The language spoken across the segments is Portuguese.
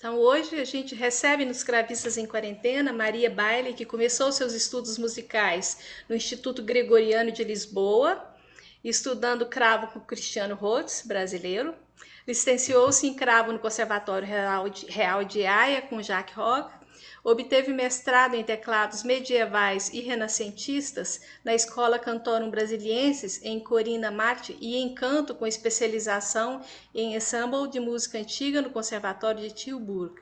Então, hoje a gente recebe nos Cravistas em Quarentena Maria Baile, que começou seus estudos musicais no Instituto Gregoriano de Lisboa, estudando cravo com Cristiano Rhodes, brasileiro. Licenciou-se em cravo no Conservatório Real de Haia com Jacques Roch. Obteve mestrado em teclados medievais e renascentistas na Escola Cantorum Brasiliensis em Corina Marti e em canto com especialização em ensemble de música antiga no Conservatório de Tilburg.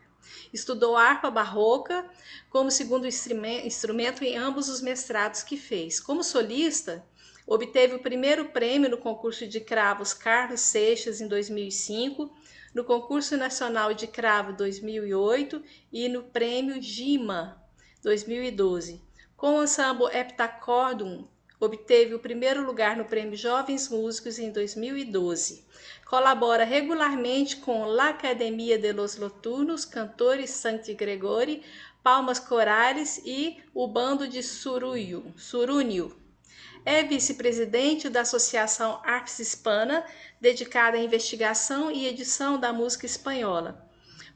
Estudou harpa barroca como segundo instrumento em ambos os mestrados que fez. Como solista, obteve o primeiro prêmio no concurso de cravos Carlos Seixas em 2005, no concurso nacional de cravo 2008 e no prêmio GIMA 2012. Com o ensemble Heptacordum, obteve o primeiro lugar no prêmio Jovens Músicos em 2012. Colabora regularmente com La Academia de los Noturnos, Cantores Santi Gregori, Palmas Corares e o Bando de Surunio. É vice-presidente da Associação Artes Hispana, dedicada à investigação e edição da música espanhola.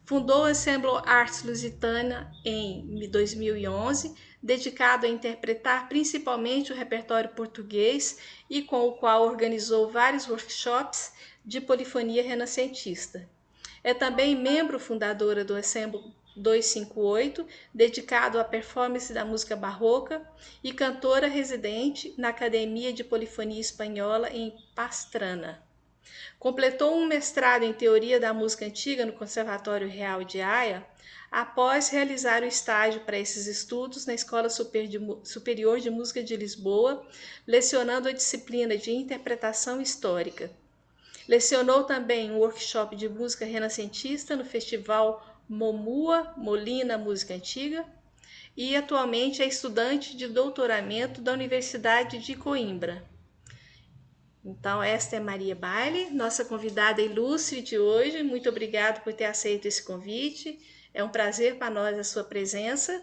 Fundou o Ensemble Artes Lusitana em 2011, dedicado a interpretar principalmente o repertório português e com o qual organizou vários workshops de polifonia renascentista. É também membro fundadora do Ensemble 258, dedicado à performance da música barroca, e cantora residente na Academia de Polifonia Espanhola em Pastrana. Completou um mestrado em Teoria da Música Antiga no Conservatório Real de Haia, após realizar o estágio para esses estudos na Escola Superior de Música de Lisboa, lecionando a disciplina de Interpretação Histórica. Lecionou também um workshop de música renascentista no Festival Momua Molina Música Antiga e atualmente é estudante de doutoramento da Universidade de Coimbra. Então, esta é Maria Baile, nossa convidada ilustre de hoje. Muito obrigado por ter aceito esse convite. É um prazer para nós a sua presença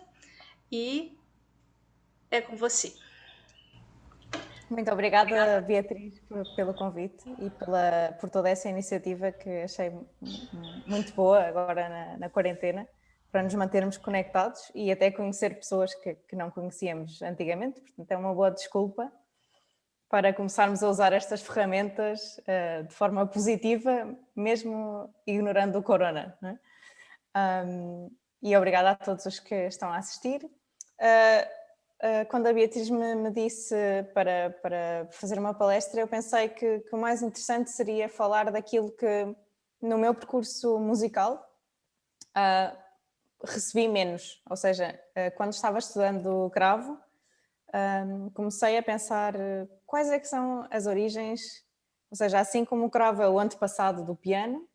e é com você. Muito obrigada, Beatriz, pelo convite e por toda essa iniciativa que achei muito boa agora na quarentena, para nos mantermos conectados e até conhecer pessoas que não conhecíamos antigamente. Portanto, é uma boa desculpa para começarmos a usar estas ferramentas de forma positiva, mesmo ignorando o corona, não é? E obrigada a todos os que estão a assistir. Quando a Beatriz me disse para fazer uma palestra, eu pensei que o mais interessante seria falar daquilo que no meu percurso musical recebi menos, ou seja, quando estava estudando cravo, comecei a pensar quais é que são as origens, ou seja, assim como o cravo é o antepassado do piano,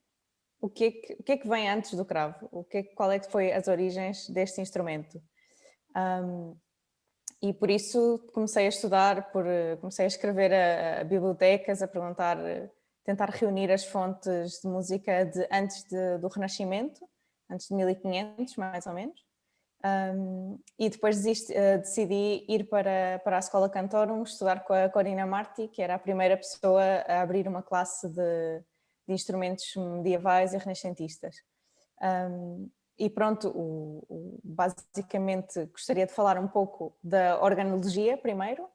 o que é que vem antes do cravo? Qual é que foi as origens deste instrumento? E por isso comecei a estudar, comecei a escrever a bibliotecas, a perguntar, tentar reunir as fontes de música de antes do Renascimento, antes de 1500 mais ou menos. E depois decidi ir para a Escola Cantorum, estudar com a Corina Marti, que era a primeira pessoa a abrir uma classe de instrumentos medievais e renascentistas. E pronto, basicamente gostaria de falar um pouco da organologia primeiro,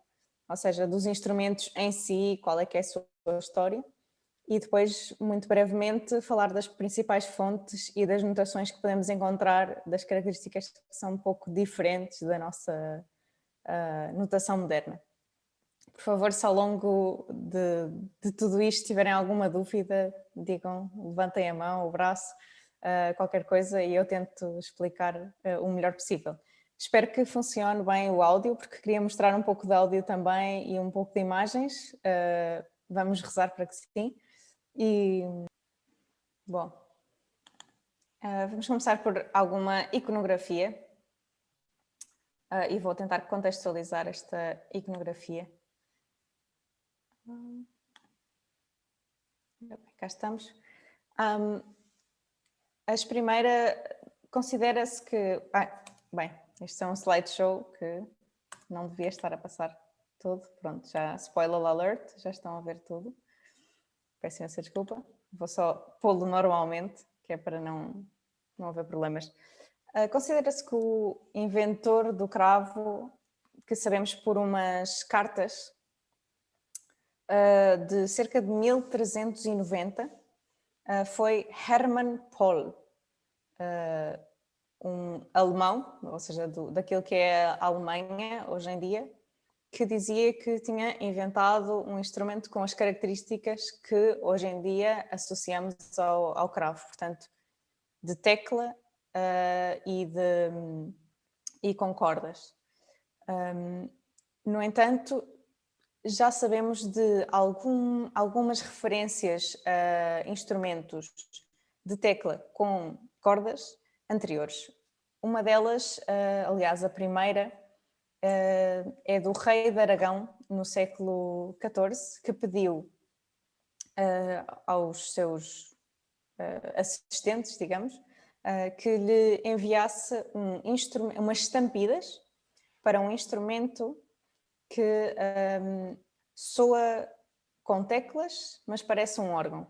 ou seja, dos instrumentos em si, qual é que é a sua história, e depois, muito brevemente, falar das principais fontes e das notações que podemos encontrar, das características que são um pouco diferentes da nossa notação moderna. Por favor, se ao longo de tudo isto tiverem alguma dúvida, digam, levantem a mão, o braço, qualquer coisa, e eu tento explicar o melhor possível. Espero que funcione bem o áudio, porque queria mostrar um pouco de áudio também e um pouco de imagens. Vamos rezar para que sim. E, bom, vamos começar por alguma iconografia. E vou tentar contextualizar esta iconografia. Cá estamos. As primeiras, considera-se que... bem, isto é um slideshow que não devia estar a passar tudo. Pronto, já spoiler alert, já estão a ver tudo. Peço imensa desculpa. Vou só pô-lo normalmente, que é para não não haver problemas. Considera-se que o inventor do cravo, que sabemos por umas cartas de cerca de 1390, foi Hermann Pohl, um alemão, ou seja, daquilo que é a Alemanha hoje em dia, que dizia que tinha inventado um instrumento com as características que hoje em dia associamos ao cravo, portanto, de tecla e com cordas. No entanto, já sabemos de algumas referências a instrumentos de tecla com cordas anteriores. Uma delas, aliás, a primeira, é do rei de Aragão, no século XIV, que pediu aos seus assistentes, digamos, que lhe enviasse umas estampidas para um instrumento que soa com teclas, mas parece um órgão.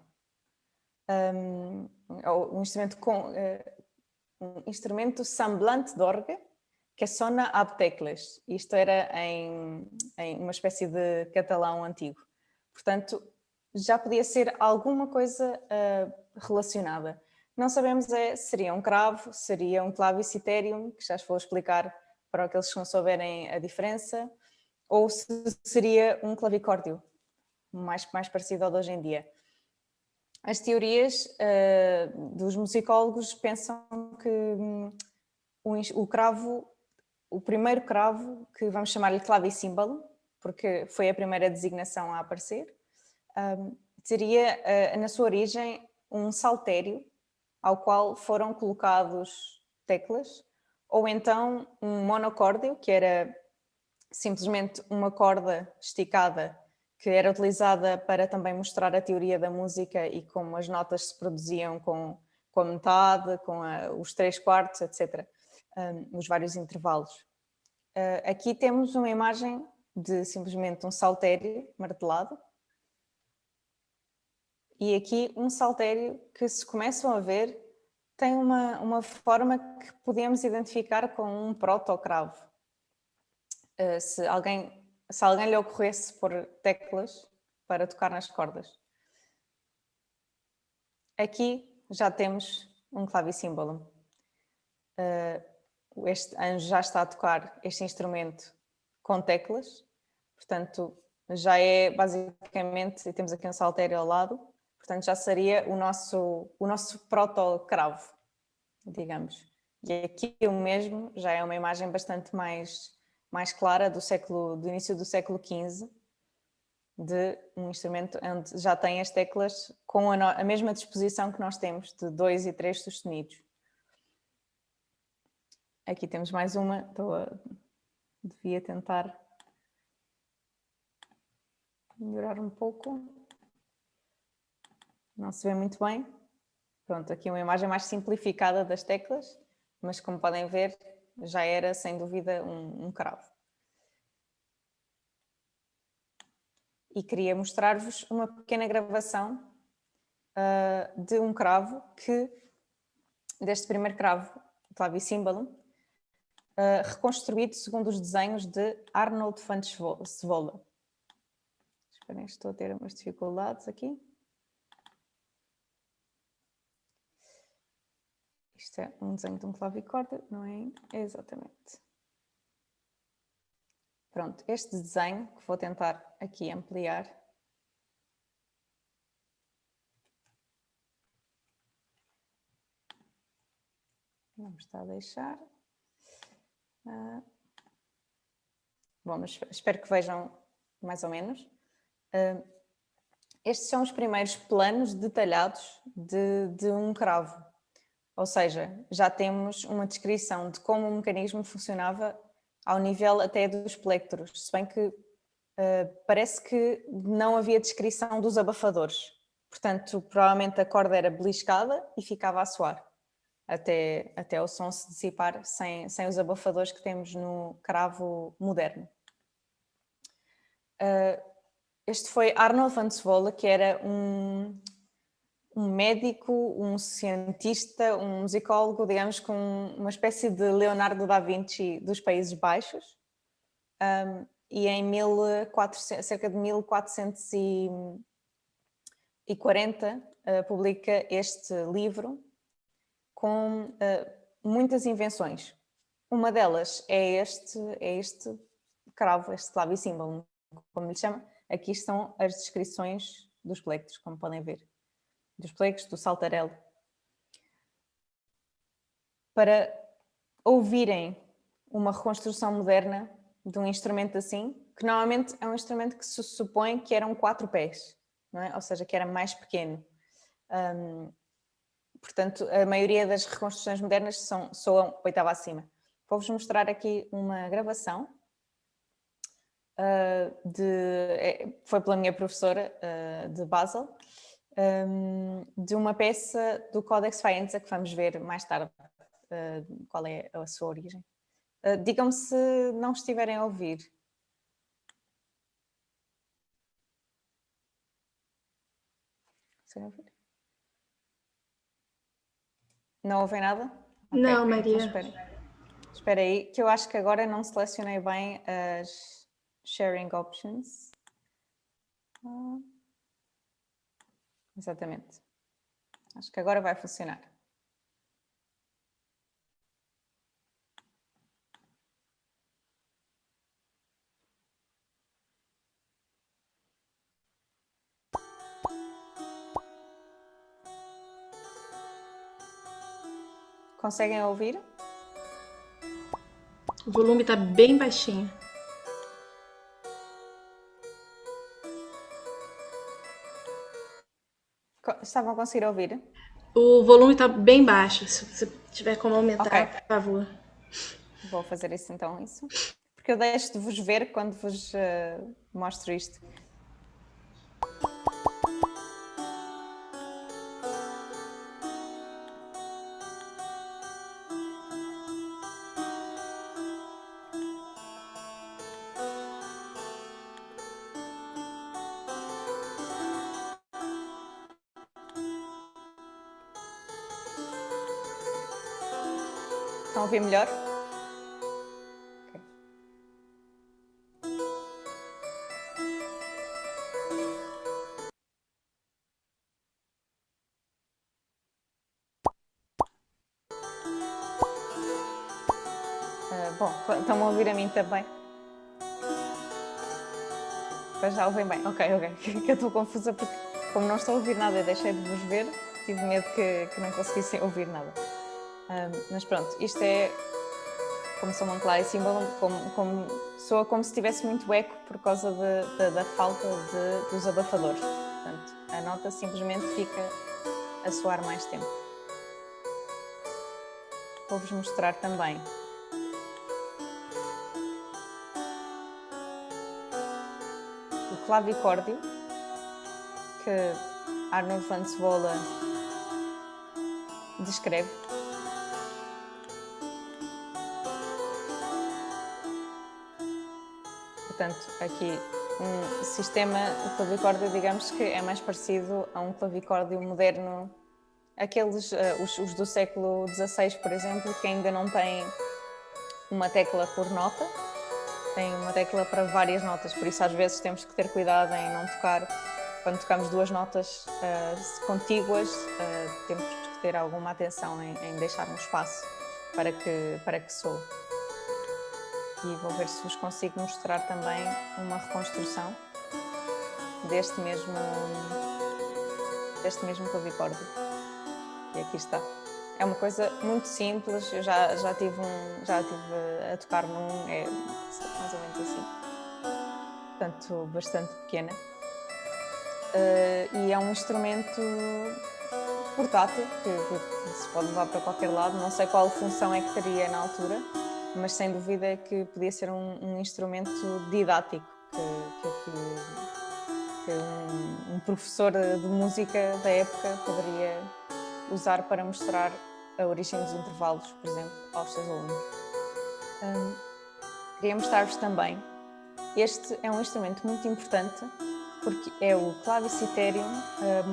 Um instrumento semblante de órgão, que sona ab teclas. Isto era em uma espécie de catalão antigo. Portanto, já podia ser alguma coisa relacionada. Não sabemos se seria um cravo, seria um clavicitherium, que já vou explicar para aqueles que não souberem a diferença, ou se seria um clavicórdio, mais parecido ao de hoje em dia. As teorias dos musicólogos pensam que o cravo, o primeiro cravo, que vamos chamar-lhe clavicímbalo, porque foi a primeira designação a aparecer, teria na sua origem um saltério ao qual foram colocados teclas, ou então um monocórdio, que era simplesmente uma corda esticada que era utilizada para também mostrar a teoria da música e como as notas se produziam com a metade, com os 3/4, etc. Os vários intervalos. Aqui temos uma imagem de simplesmente um saltério martelado e aqui um saltério que, se começam a ver, tem uma forma que podemos identificar com um proto-cravo. Se alguém lhe ocorresse pôr teclas para tocar nas cordas. Aqui já temos um clavicímbalo. Este anjo já está a tocar este instrumento com teclas, portanto já é basicamente, e temos aqui um saltério ao lado, portanto já seria o nosso proto-cravo, digamos. E aqui o mesmo já é uma imagem bastante mais clara do início do século XV, de um instrumento onde já tem as teclas com a mesma disposição que nós temos, de 2 e 3 sustenidos. Aqui temos mais uma, devia tentar melhorar um pouco. Não se vê muito bem. Pronto, aqui uma imagem mais simplificada das teclas, mas como podem ver, já era sem dúvida um cravo. E queria mostrar-vos uma pequena gravação de um cravo deste primeiro cravo, o clavicímbalo, reconstruído segundo os desenhos de Arnold van Zwolle. Esperem, estou a ter umas dificuldades aqui. Isto é um desenho de um clavicórdio, não é? Exatamente. Pronto, este desenho, que vou tentar aqui ampliar. Não me está a deixar. Bom, mas espero que vejam mais ou menos. Estes são os primeiros planos detalhados de um cravo. Ou seja, já temos uma descrição de como o mecanismo funcionava ao nível até dos plectros, se bem que parece que não havia descrição dos abafadores. Portanto, provavelmente a corda era beliscada e ficava a soar, até o som se dissipar sem os abafadores que temos no cravo moderno. Este foi Arnold van Zwolle, que era um médico, um cientista, um musicólogo, digamos, com uma espécie de Leonardo da Vinci dos Países Baixos. E em 1400, cerca de 1440 publica este livro com muitas invenções. Uma delas é este cravo, este clavicímbalo, como lhe chama. Aqui estão as descrições dos plectros, como podem ver. Dos plectros, do saltarelo. Para ouvirem uma reconstrução moderna de um instrumento assim, que normalmente é um instrumento que se supõe que eram 4 pés, não é? Ou seja, que era mais pequeno. Portanto, a maioria das reconstruções modernas soam oitava acima. Vou-vos mostrar aqui uma gravação foi pela minha professora de Basel, de uma peça do Codex Faenza que vamos ver mais tarde qual é a sua origem. Digam-me se não estiverem a ouvir. Conseguem ouvir? Não ouvem nada? Não, Okay. Maria. Então, espera aí, que eu acho que agora não selecionei bem as sharing options. Exatamente. Acho que agora vai funcionar. Conseguem ouvir? O volume está bem baixinho. Estavam a conseguir ouvir? O volume está bem baixo. Se você tiver como aumentar, Okay. por favor. Vou fazer isso então, porque eu deixo de vos ver quando vos mostro isto. Estão a ouvir melhor? Bom, estão a ouvir a mim também? Mas já ouvem bem. Ok. Que eu estou confusa porque, como não estou a ouvir nada, deixei de vos ver, tive medo que não conseguissem ouvir nada. Mas pronto, isto é como soa um clavicímbalo, soa como se tivesse muito eco por causa da falta dos abafadores. Portanto, a nota simplesmente fica a soar mais tempo. Vou-vos mostrar também o clavicórdio, que Arnold van Zwolle descreve. Portanto, aqui um sistema de clavicórdio, digamos que é mais parecido a um clavicórdio moderno, aqueles, os do século XVI, por exemplo, que ainda não têm uma tecla por nota, têm uma tecla para várias notas, por isso às vezes temos que ter cuidado em não tocar, quando tocamos 2 notas contíguas, temos que ter alguma atenção em deixar um espaço para que soe. E vou ver se vos consigo mostrar também uma reconstrução deste mesmo clavicórdio. E aqui está. É uma coisa muito simples, eu já tive a tocar num, é mais ou menos assim. Portanto, bastante pequena. E é um instrumento portátil que se pode levar para qualquer lado. Não sei qual função é que teria na altura, mas sem dúvida que podia ser um instrumento didático que um professor de música da época poderia usar para mostrar a origem dos intervalos, por exemplo, aos seus alunos. Queria mostrar-vos também, este é um instrumento muito importante porque é o clavicitérium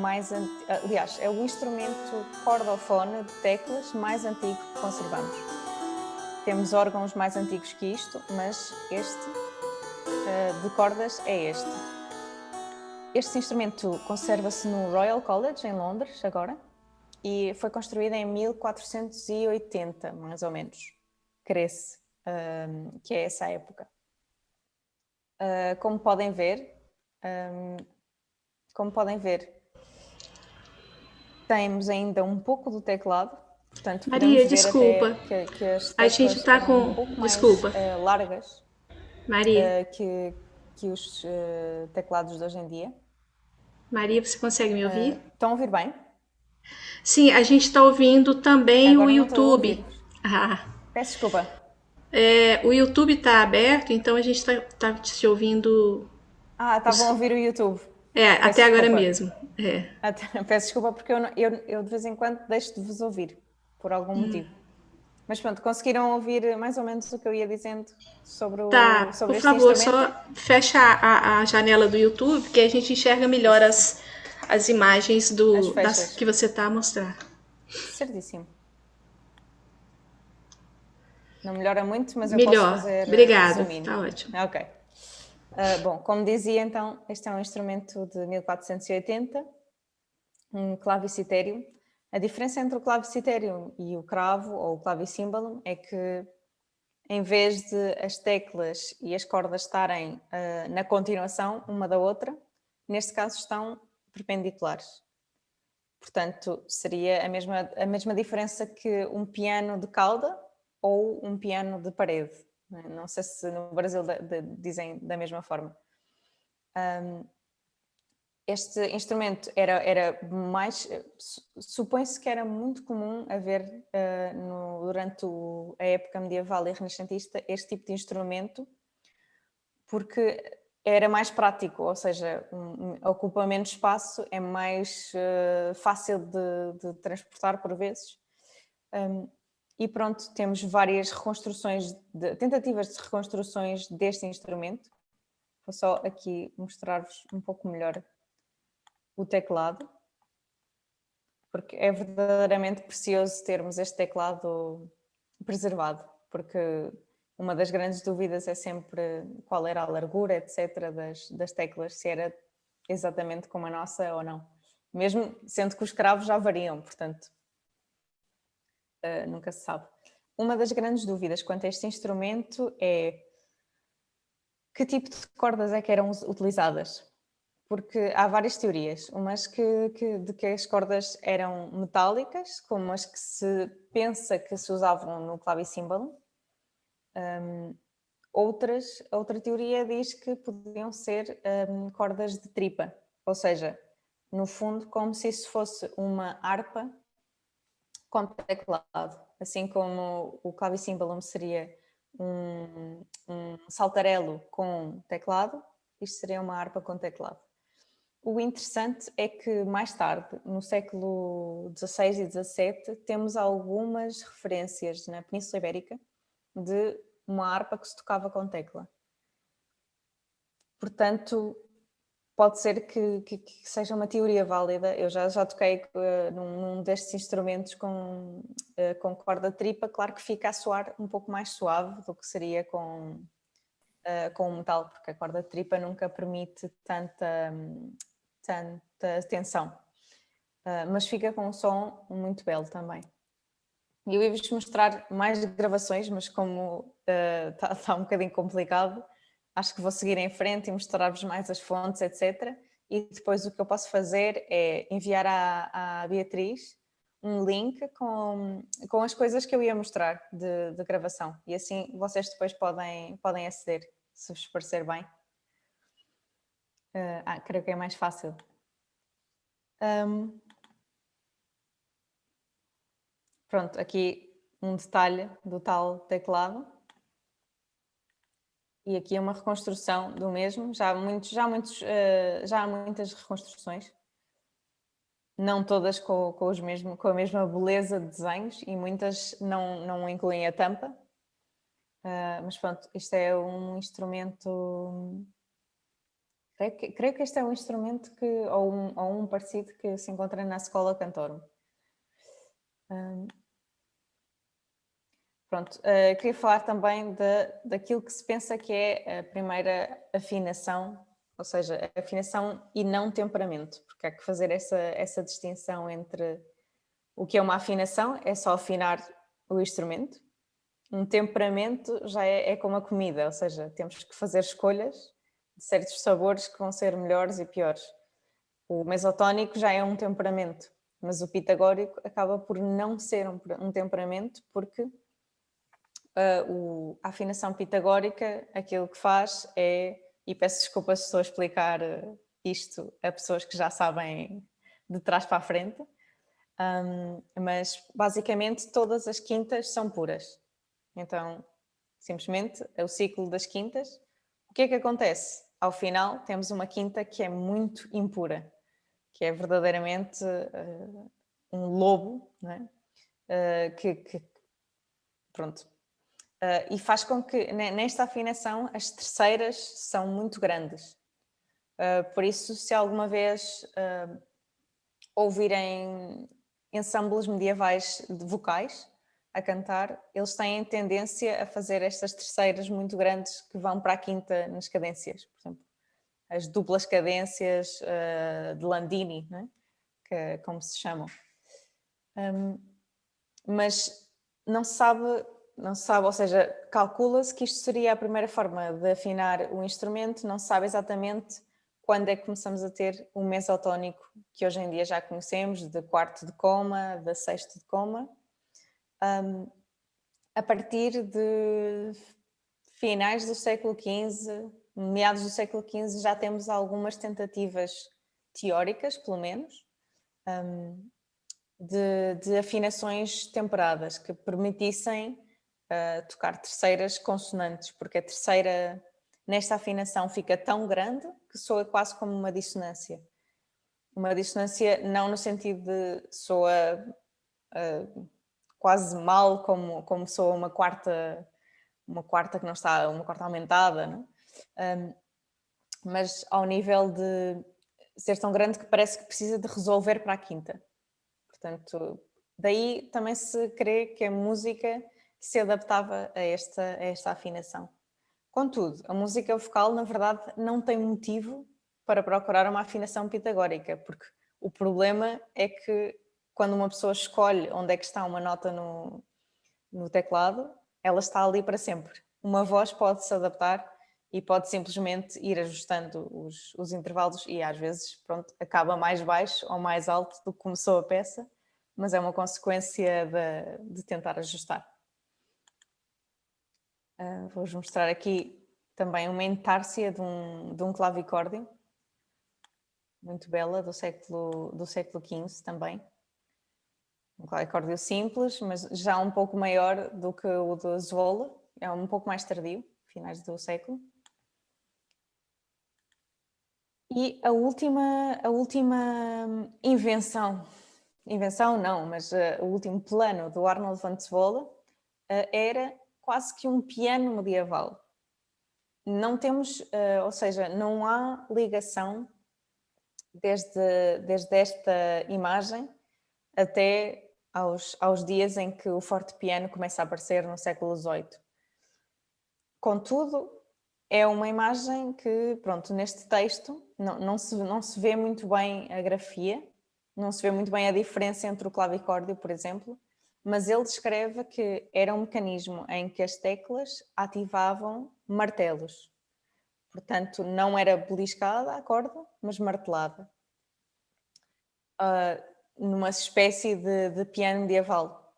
mais antigo, aliás, é o instrumento cordofone de teclas mais antigo que conservamos. Temos órgãos mais antigos que isto, mas este de cordas é este. Este instrumento conserva-se no Royal College, em Londres, agora, e foi construído em 1480, mais ou menos, cresce, que é essa época. Como podem ver, temos ainda um pouco do teclado, portanto Maria, podemos ver desculpa. até que as A gente teclas está eram com. um pouco mais Desculpa. largas Maria. que os teclados de hoje em dia. Maria, você consegue me ouvir? Estão a ouvir bem? Sim, a gente está ouvindo também o Agora não estou a YouTube. ouvir-vos. Ah, Peço desculpa. o YouTube está aberto, então a gente está te ouvindo. Estavam a ouvir o YouTube. Até agora mesmo. Peço desculpa porque eu de vez em quando deixo de vos ouvir, por algum motivo. Mas pronto, conseguiram ouvir mais ou menos o que eu ia dizendo sobre, Tá, sobre por este favor, instrumento? só fecha a janela do YouTube, que a gente enxerga melhor as imagens As das fechas. que você está a mostrar. Certíssimo. Não melhora muito, mas eu posso Melhor. fazer Obrigada. zoom in. Tá ótimo. Ok. Bom, como dizia então, este é um instrumento de 1480, um clavicitérium. A diferença entre o clavicitérium e o cravo, ou o clavicímbalo, é que em vez de as teclas e as cordas estarem na continuação uma da outra, neste caso estão perpendiculares. Portanto, seria a mesma diferença que um piano de cauda ou um piano de parede. Não sei se no Brasil dizem da mesma forma. Este instrumento era mais... Supõe-se que era muito comum haver durante a época medieval e renascentista este tipo de instrumento, porque era mais prático, ou seja, ocupa menos espaço, é mais fácil de transportar por vezes. E pronto, temos várias reconstruções, tentativas de reconstruções deste instrumento. Vou só aqui mostrar-vos um pouco melhor o teclado, porque é verdadeiramente precioso termos este teclado preservado, porque uma das grandes dúvidas é sempre qual era a largura, etc., das teclas, se era exatamente como a nossa ou não. Mesmo sendo que os cravos já variam, portanto, nunca se sabe. Uma das grandes dúvidas quanto a este instrumento é que tipo de cordas é que eram utilizadas? Porque há várias teorias, umas de que as cordas eram metálicas, como as que se pensa que se usavam no clavicímbalo. Outra teoria diz que podiam ser cordas de tripa, ou seja, no fundo como se isso fosse uma harpa com teclado, assim como o clavicímbalo seria um saltarelo com teclado, isto seria uma harpa com teclado. O interessante é que mais tarde, no século XVI e XVII, temos algumas referências na Península Ibérica de uma harpa que se tocava com tecla. Portanto, pode ser que seja uma teoria válida. Eu já toquei num destes instrumentos com corda de tripa, claro que fica a soar um pouco mais suave do que seria com o metal, porque a corda de tripa nunca permite tanta tensão. Mas fica com um som muito belo também. E eu ia-vos mostrar mais gravações, mas como está um bocadinho complicado, acho que vou seguir em frente e mostrar-vos mais as fontes, etc. E depois o que eu posso fazer é enviar à Beatriz um link com as coisas que eu ia mostrar de gravação. E assim vocês depois podem aceder, se vos parecer bem. Creio que é mais fácil. Pronto, aqui um detalhe do tal teclado. E aqui é uma reconstrução do mesmo. Já há muitas reconstruções. Não todas com a mesma beleza de desenhos e muitas não incluem a tampa. Mas pronto, isto é um instrumento Creio que este é um instrumento ou um parecido que se encontra na Schola Cantorum. Pronto, queria falar também daquilo que se pensa que é a primeira afinação, ou seja, afinação e não temperamento, porque há que fazer essa distinção entre o que é uma afinação, é só afinar o instrumento. Um temperamento já é como a comida, ou seja, temos que fazer escolhas de certos sabores que vão ser melhores e piores. O mesotónico já é um temperamento, mas o pitagórico acaba por não ser um temperamento, porque a afinação pitagórica aquilo que faz é, e peço desculpa se estou a explicar isto a pessoas que já sabem de trás para a frente, mas basicamente todas as quintas são puras. Então, simplesmente, é o ciclo das quintas. O que é que acontece? Ao final temos uma quinta que é muito impura, que é verdadeiramente um lobo, não é? Pronto. E faz com que, nesta afinação, as terceiras são muito grandes. Por isso, se alguma vez ouvirem ensembles medievais de vocais a cantar, eles têm tendência a fazer estas terceiras muito grandes que vão para a quinta nas cadências, por exemplo. As duplas cadências de Landini, não é? Como se chamam. Mas não se sabe, ou seja, calcula-se que isto seria a primeira forma de afinar o instrumento, não se sabe exatamente quando é que começamos a ter o mesotónico que hoje em dia já conhecemos, de quarto de coma, de sexto de coma. A partir de finais do século XV, meados do século XV, já temos algumas tentativas teóricas, pelo menos, de afinações temperadas que permitissem tocar terceiras consonantes, porque a terceira nesta afinação fica tão grande que soa quase como uma dissonância. Uma dissonância não no sentido de soa quase mal como soa uma quarta que não está, uma quarta aumentada, não é? Mas ao nível de ser tão grande que parece que precisa de resolver para a quinta. Portanto, daí também se crê que a música se adaptava a esta afinação. Contudo, a música vocal, na verdade, não tem motivo para procurar uma afinação pitagórica, porque o problema é que quando uma pessoa escolhe onde é que está uma nota no teclado, ela está ali para sempre. Uma voz pode se adaptar e pode simplesmente ir ajustando os intervalos e às vezes, pronto, acaba mais baixo ou mais alto do que começou a peça, mas é uma consequência de tentar ajustar. Vou-vos mostrar aqui também uma entársia de um clavicórdio, muito bela, do século XV também. Um clavicórdio simples, mas já um pouco maior do que o de Zwolle, é um pouco mais tardio, finais do século. E a última invenção não, mas o último plano do Arnold van Zwolle era quase que um piano medieval. Não temos, ou seja, não há ligação desde esta imagem até aos dias em que o fortepiano começa a aparecer no século XVIII. Contudo, é uma imagem que, pronto, neste texto não se vê muito bem a grafia, não se vê muito bem a diferença entre o clavicórdio, por exemplo, mas ele descreve que era um mecanismo em que as teclas ativavam martelos. Portanto, não era beliscada a corda, mas martelada. Numa espécie de piano medieval.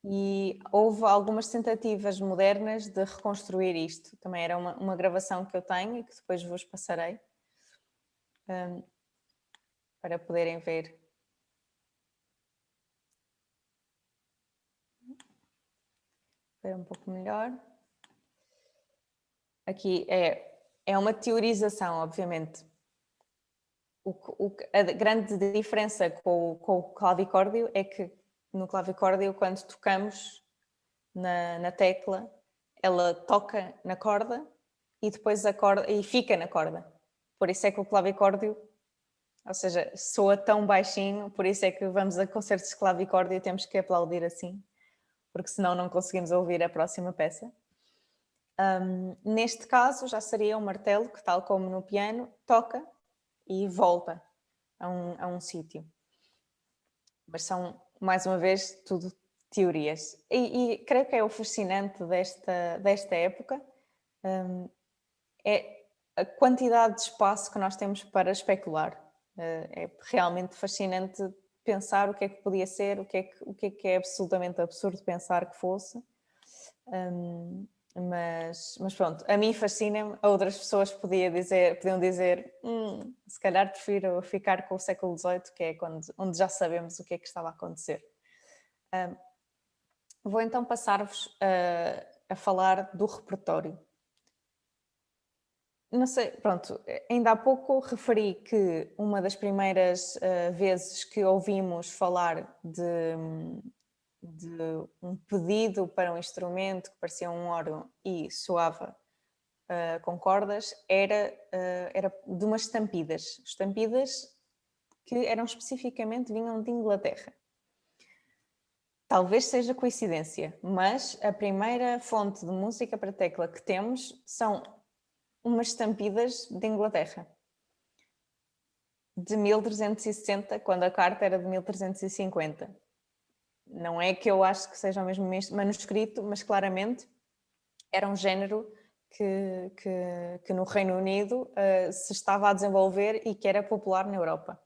E houve algumas tentativas modernas de reconstruir isto. Também era uma gravação que eu tenho e que depois vos passarei para poderem ver. Ver um pouco melhor. Aqui é uma teorização, obviamente. A grande diferença com o clavicórdio é que no clavicórdio, quando tocamos na tecla, ela toca na corda e depois a corda e fica na corda. Por isso é que o clavicórdio, ou seja, soa tão baixinho, por isso é que vamos a concertos de clavicórdio e temos que aplaudir assim, porque senão não conseguimos ouvir a próxima peça. Neste caso já seria um martelo que, tal como no piano, toca e volta a um sítio. Mas são, mais uma vez, tudo teorias. E creio que é o fascinante desta época, é a quantidade de espaço que nós temos para especular. É realmente fascinante pensar o que é que podia ser, o que é absolutamente absurdo pensar que fosse. Mas pronto, a mim fascina-me, a outras pessoas podiam dizer se calhar prefiro ficar com o século XVIII, que é onde já sabemos o que é que estava a acontecer. Vou então passar-vos a falar do repertório. Não sei, pronto, ainda há pouco referi que uma das primeiras vezes que ouvimos falar de um pedido para um instrumento que parecia um órgão e soava com cordas era de umas estampidas que eram especificamente, vinham de Inglaterra. Talvez seja coincidência, mas a primeira fonte de música para tecla que temos são umas estampidas de Inglaterra, de 1360, quando a carta era de 1350. Não é que eu acho que seja o mesmo manuscrito, mas claramente era um género que no Reino Unido se estava a desenvolver e que era popular na Europa.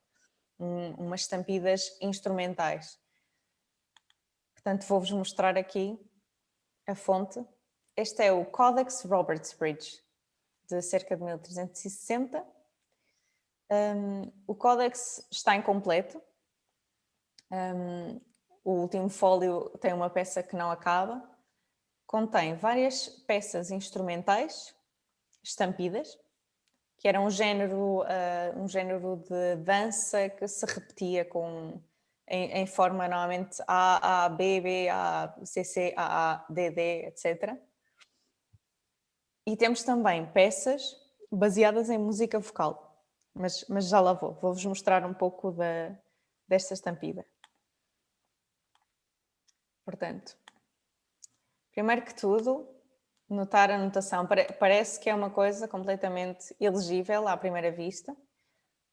Umas estampidas instrumentais. Portanto, vou-vos mostrar aqui a fonte. Este é o Codex Robertsbridge, de cerca de 1360. O Codex está incompleto. O último fólio tem uma peça que não acaba. Contém várias peças instrumentais, estampidas, que era um género de dança que se repetia em forma normalmente A, A, B, B, A, C, C, A, A, D, D, etc. E temos também peças baseadas em música vocal, mas já lá vou-vos mostrar um pouco desta estampida. Portanto, primeiro que tudo, notar a notação. Parece que é uma coisa completamente ilegível à primeira vista,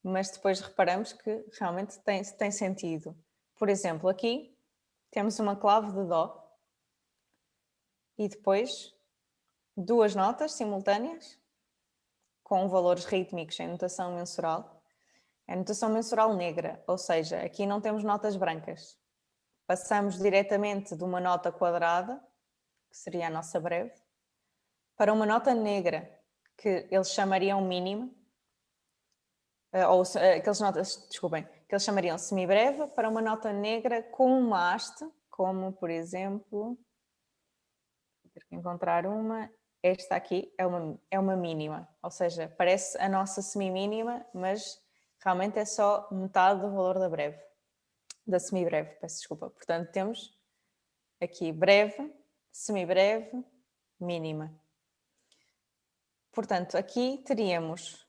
mas depois reparamos que realmente tem sentido. Por exemplo, aqui temos uma clave de Dó e depois duas notas simultâneas com valores rítmicos em notação mensural. É notação mensural negra, ou seja, aqui não temos notas brancas. Passamos diretamente de uma nota quadrada, que seria a nossa breve, para uma nota negra, que eles chamariam mínima, que eles chamariam semibreve, para uma nota negra com uma haste, como por exemplo, vou ter que encontrar uma, esta aqui é uma mínima, ou seja, parece a nossa semimínima, mas realmente é só metade do valor da breve, da semibreve, peço desculpa. Portanto, temos aqui breve, semibreve, mínima. Portanto, aqui teríamos,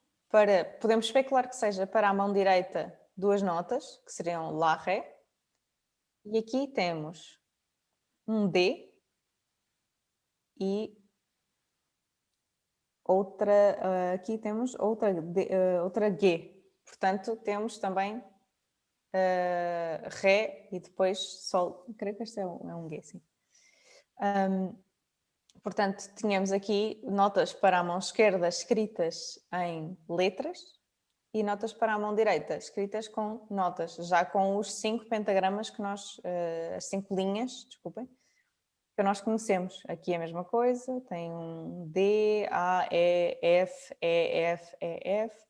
podemos especular que seja para a mão direita duas notas, que seriam Lá, Ré, e aqui temos um D e aqui temos outra G. Portanto, temos também Ré e depois Sol. Creio que este é um G, sim. Portanto, tínhamos aqui notas para a mão esquerda escritas em letras e notas para a mão direita escritas com notas, já com os 5 pentagramas que as 5 linhas, desculpem, que nós conhecemos. Aqui é a mesma coisa, tem um D, A, E, F, E, F, E, F.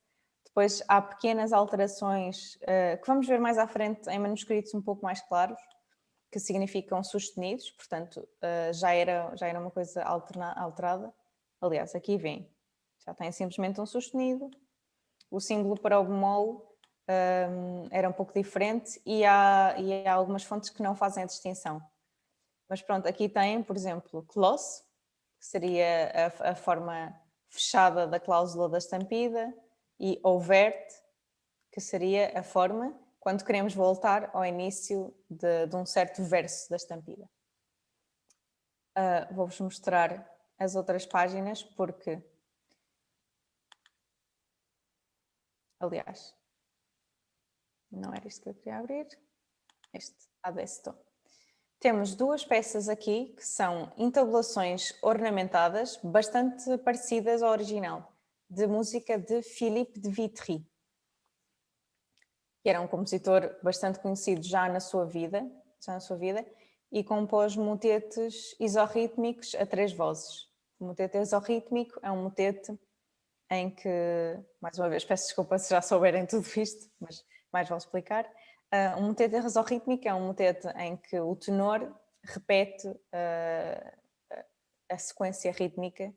Depois há pequenas alterações que vamos ver mais à frente em manuscritos um pouco mais claros, que significam sustenidos, portanto já era uma coisa alterada. Aliás, aqui vem, já tem simplesmente um sustenido. O símbolo para o bemol era um pouco diferente e há algumas fontes que não fazem a distinção. Mas pronto, aqui tem, por exemplo, close, que seria a forma fechada da cláusula da estampida, e overt, que seria a forma quando queremos voltar ao início de um certo verso da estampida. Vou-vos mostrar as outras páginas porque, aliás, não era isto que eu queria abrir, este adesto. Temos duas peças aqui que são entabulações ornamentadas bastante parecidas ao original, de música de Philippe de Vitry, que era um compositor bastante conhecido já na sua vida, e compôs motetes isorrítmicos a 3 vozes. O motete isorrítmico é um motete em que, mais uma vez, peço desculpa se já souberem tudo isto, mas mais vale explicar. Um motete isorrítmico é um motete em que o tenor repete a sequência rítmica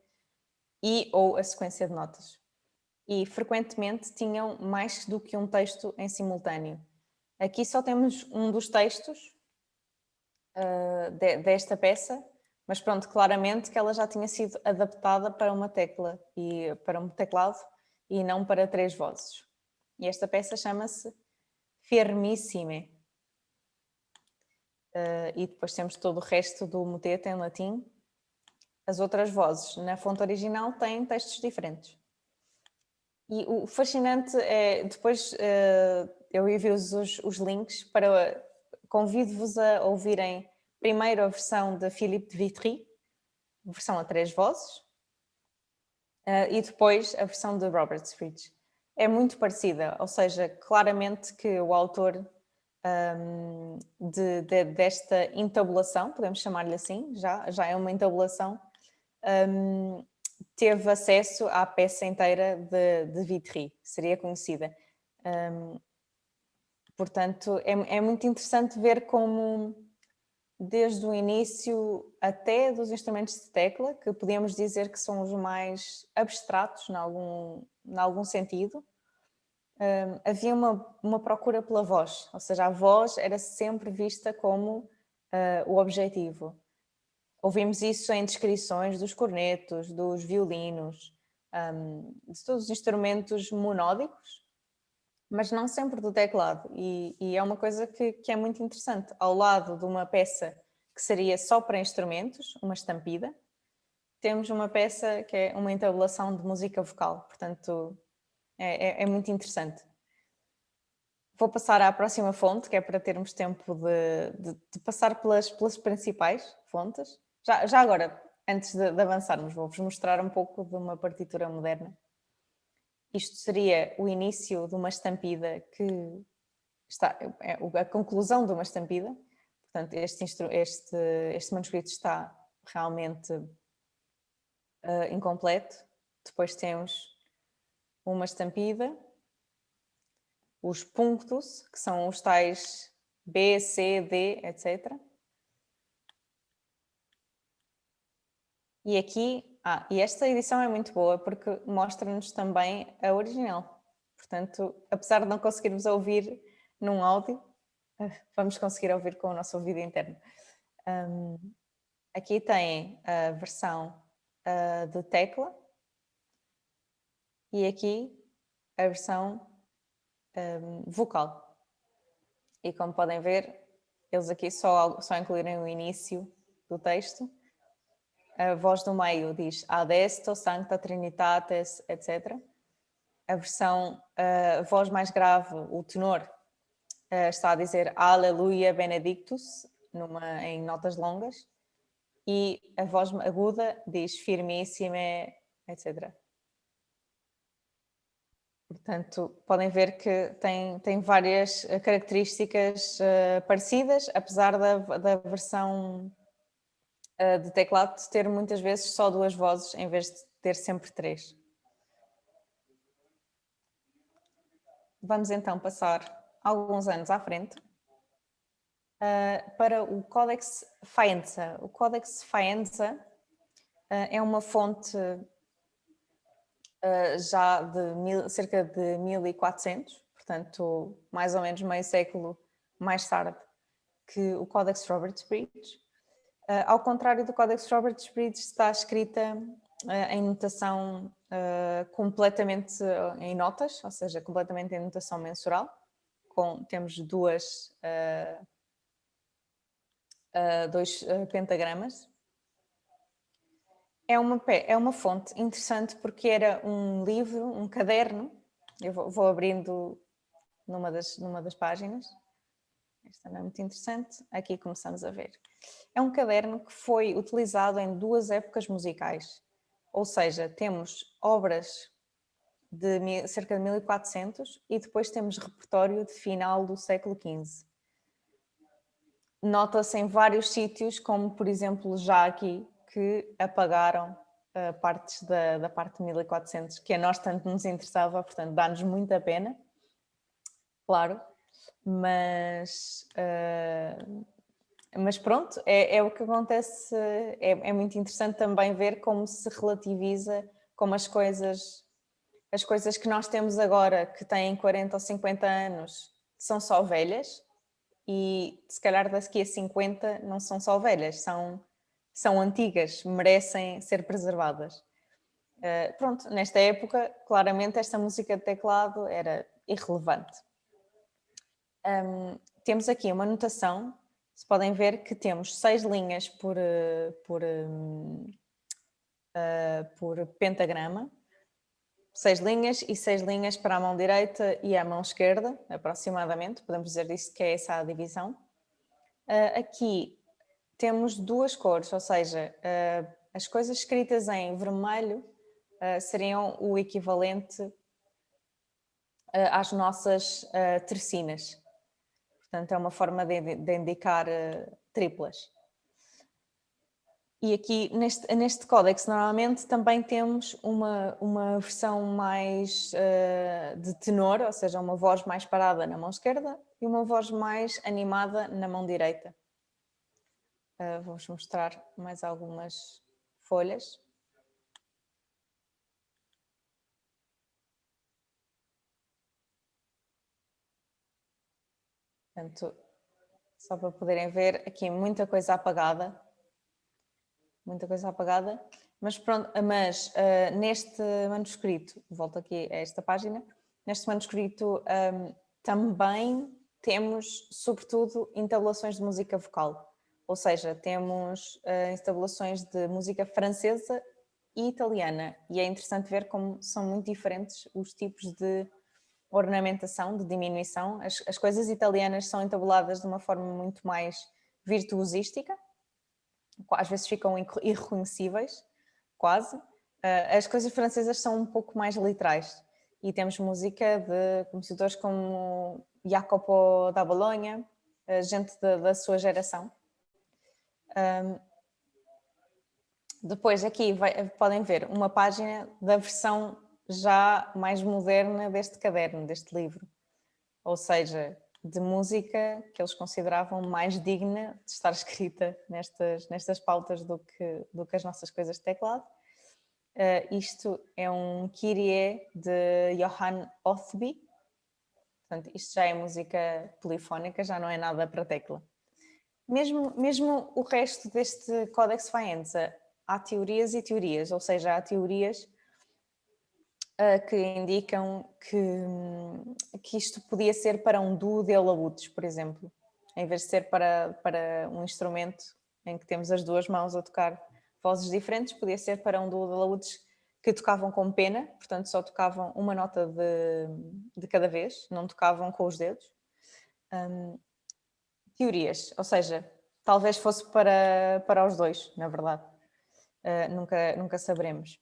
e ou a sequência de notas. E frequentemente tinham mais do que um texto em simultâneo. Aqui só temos um dos textos desta peça, mas pronto, claramente que ela já tinha sido adaptada para uma tecla e para um teclado e não para 3 vozes. E esta peça chama-se Firmissime. E depois temos todo o resto do motete em latim. As outras vozes na fonte original têm textos diferentes. E o fascinante é, depois eu envio-vos os links para, convido-vos a ouvirem primeiro a versão de Philippe de Vitry, versão a 3 vozes, e depois a versão de Robert Spriggs. É muito parecida, ou seja, claramente que o autor desta entabulação, podemos chamar-lhe assim, já é uma entabulação, teve acesso à peça inteira de Vitry, seria conhecida. Portanto, é muito interessante ver como, desde o início até dos instrumentos de tecla, que podíamos dizer que são os mais abstratos, em algum sentido, havia uma procura pela voz, ou seja, a voz era sempre vista como o objetivo. Ouvimos isso em descrições dos cornetos, dos violinos, de todos os instrumentos monódicos, mas não sempre do teclado. E é uma coisa que é muito interessante. Ao lado de uma peça que seria só para instrumentos, uma estampida, temos uma peça que é uma entabulação de música vocal. Portanto, é muito interessante. Vou passar à próxima fonte, que é para termos tempo de passar pelas principais fontes. Já agora, antes de avançarmos, vou-vos mostrar um pouco de uma partitura moderna. Isto seria o início de uma estampida é a conclusão de uma estampida. Portanto, este manuscrito está realmente incompleto. Depois temos uma estampida, os punctus, que são os tais B, C, D, etc. E aqui, e esta edição é muito boa porque mostra-nos também a original. Portanto, apesar de não conseguirmos ouvir num áudio, vamos conseguir ouvir com o nosso ouvido interno. Aqui tem a versão de tecla e aqui a versão vocal. E como podem ver, eles aqui só incluírem o início do texto. A voz do meio diz Adesto, Sancta Trinitatis, etc. A voz mais grave, o tenor, está a dizer Aleluia Benedictus, em notas longas. E a voz aguda diz Firmissime, etc. Portanto, podem ver que tem várias características parecidas, apesar da versão de teclado ter muitas vezes só 2 vozes em vez de ter sempre 3. Vamos então passar alguns anos à frente para o Codex Faenza. O Codex Faenza é uma fonte já de cerca de 1400, portanto mais ou menos meio século mais tarde que o Codex Robert Spriggs. Ao contrário do Codex Robert Spriggs, está escrita em notação completamente em notas, ou seja, completamente em notação mensural. Temos dois pentagramas. É uma fonte interessante porque era um livro, um caderno. Eu vou abrindo numa das páginas. Esta não é muito interessante. Aqui começamos a ver. É um caderno que foi utilizado em duas épocas musicais. Ou seja, temos obras de cerca de 1400 e depois temos repertório de final do século XV. Nota-se em vários sítios, como por exemplo já aqui, que apagaram partes da parte de 1400, que a nós tanto nos interessava, portanto dá-nos muita pena, claro, mas pronto, é o que acontece, é muito interessante também ver como se relativiza, como as coisas que nós temos agora, que têm 40 ou 50 anos, são só velhas, e se calhar daqui a 50 não são só velhas, são antigas, merecem ser preservadas. Pronto, nesta época, claramente esta música de teclado era irrelevante. Temos aqui uma notação, se podem ver que temos 6 linhas por pentagrama, 6 linhas e 6 linhas para a mão direita e a mão esquerda, aproximadamente, podemos dizer isso que é essa a divisão. Aqui temos duas cores, ou seja, as coisas escritas em vermelho seriam o equivalente às nossas tercinas. Portanto, é uma forma de indicar triplas. E aqui neste códex normalmente também temos uma versão mais de tenor, ou seja, uma voz mais parada na mão esquerda e uma voz mais animada na mão direita. Vou-vos mostrar mais algumas folhas. Portanto, só para poderem ver, aqui muita coisa apagada. Muita coisa apagada. Mas pronto, neste manuscrito, volto aqui a esta página, neste manuscrito também temos, sobretudo, entabulações de música vocal. Ou seja, temos entabulações de música francesa e italiana. E é interessante ver como são muito diferentes os tipos de ornamentação, de diminuição. As coisas italianas são entabuladas de uma forma muito mais virtuosística, às vezes ficam irreconhecíveis, quase. As coisas francesas são um pouco mais literais e temos música de compositores como Jacopo da Bologna, gente da sua geração. Depois aqui podem ver uma página da versão já mais moderna deste caderno, deste livro. Ou seja, de música que eles consideravam mais digna de estar escrita nestas pautas do que as nossas coisas de teclado. Isto é um Kyrie de Johann Othby. Portanto, isto já é música polifónica, já não é nada para tecla. Mesmo o resto deste Codex Faenza, há teorias e teorias, ou seja, há teorias que indicam que isto podia ser para um duo de alaúdes, por exemplo, em vez de ser para um instrumento em que temos as duas mãos a tocar vozes diferentes, podia ser para um duo de alaúdes que tocavam com pena, portanto só tocavam uma nota de cada vez, não tocavam com os dedos. Teorias, ou seja, talvez fosse para os dois, na verdade. Nunca saberemos.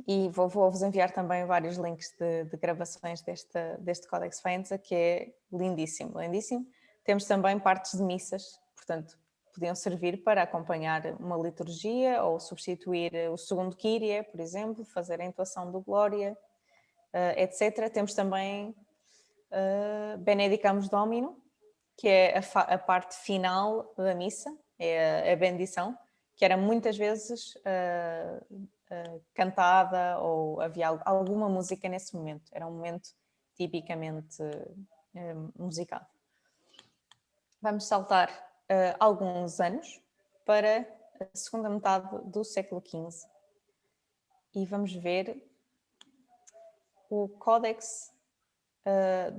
E vou-vos enviar também vários links de gravações deste Codex Faenza, que é lindíssimo, lindíssimo. Temos também partes de missas, portanto, podiam servir para acompanhar uma liturgia ou substituir o segundo Kyrie, por exemplo, fazer a entoação do Glória, etc. Temos também Benedicamus Domino, que é a parte final da missa, é a bendição, que era muitas vezes cantada ou havia alguma música nesse momento. Era um momento tipicamente musicado. Vamos saltar alguns anos para a segunda metade do século XV. e vamos ver o Codex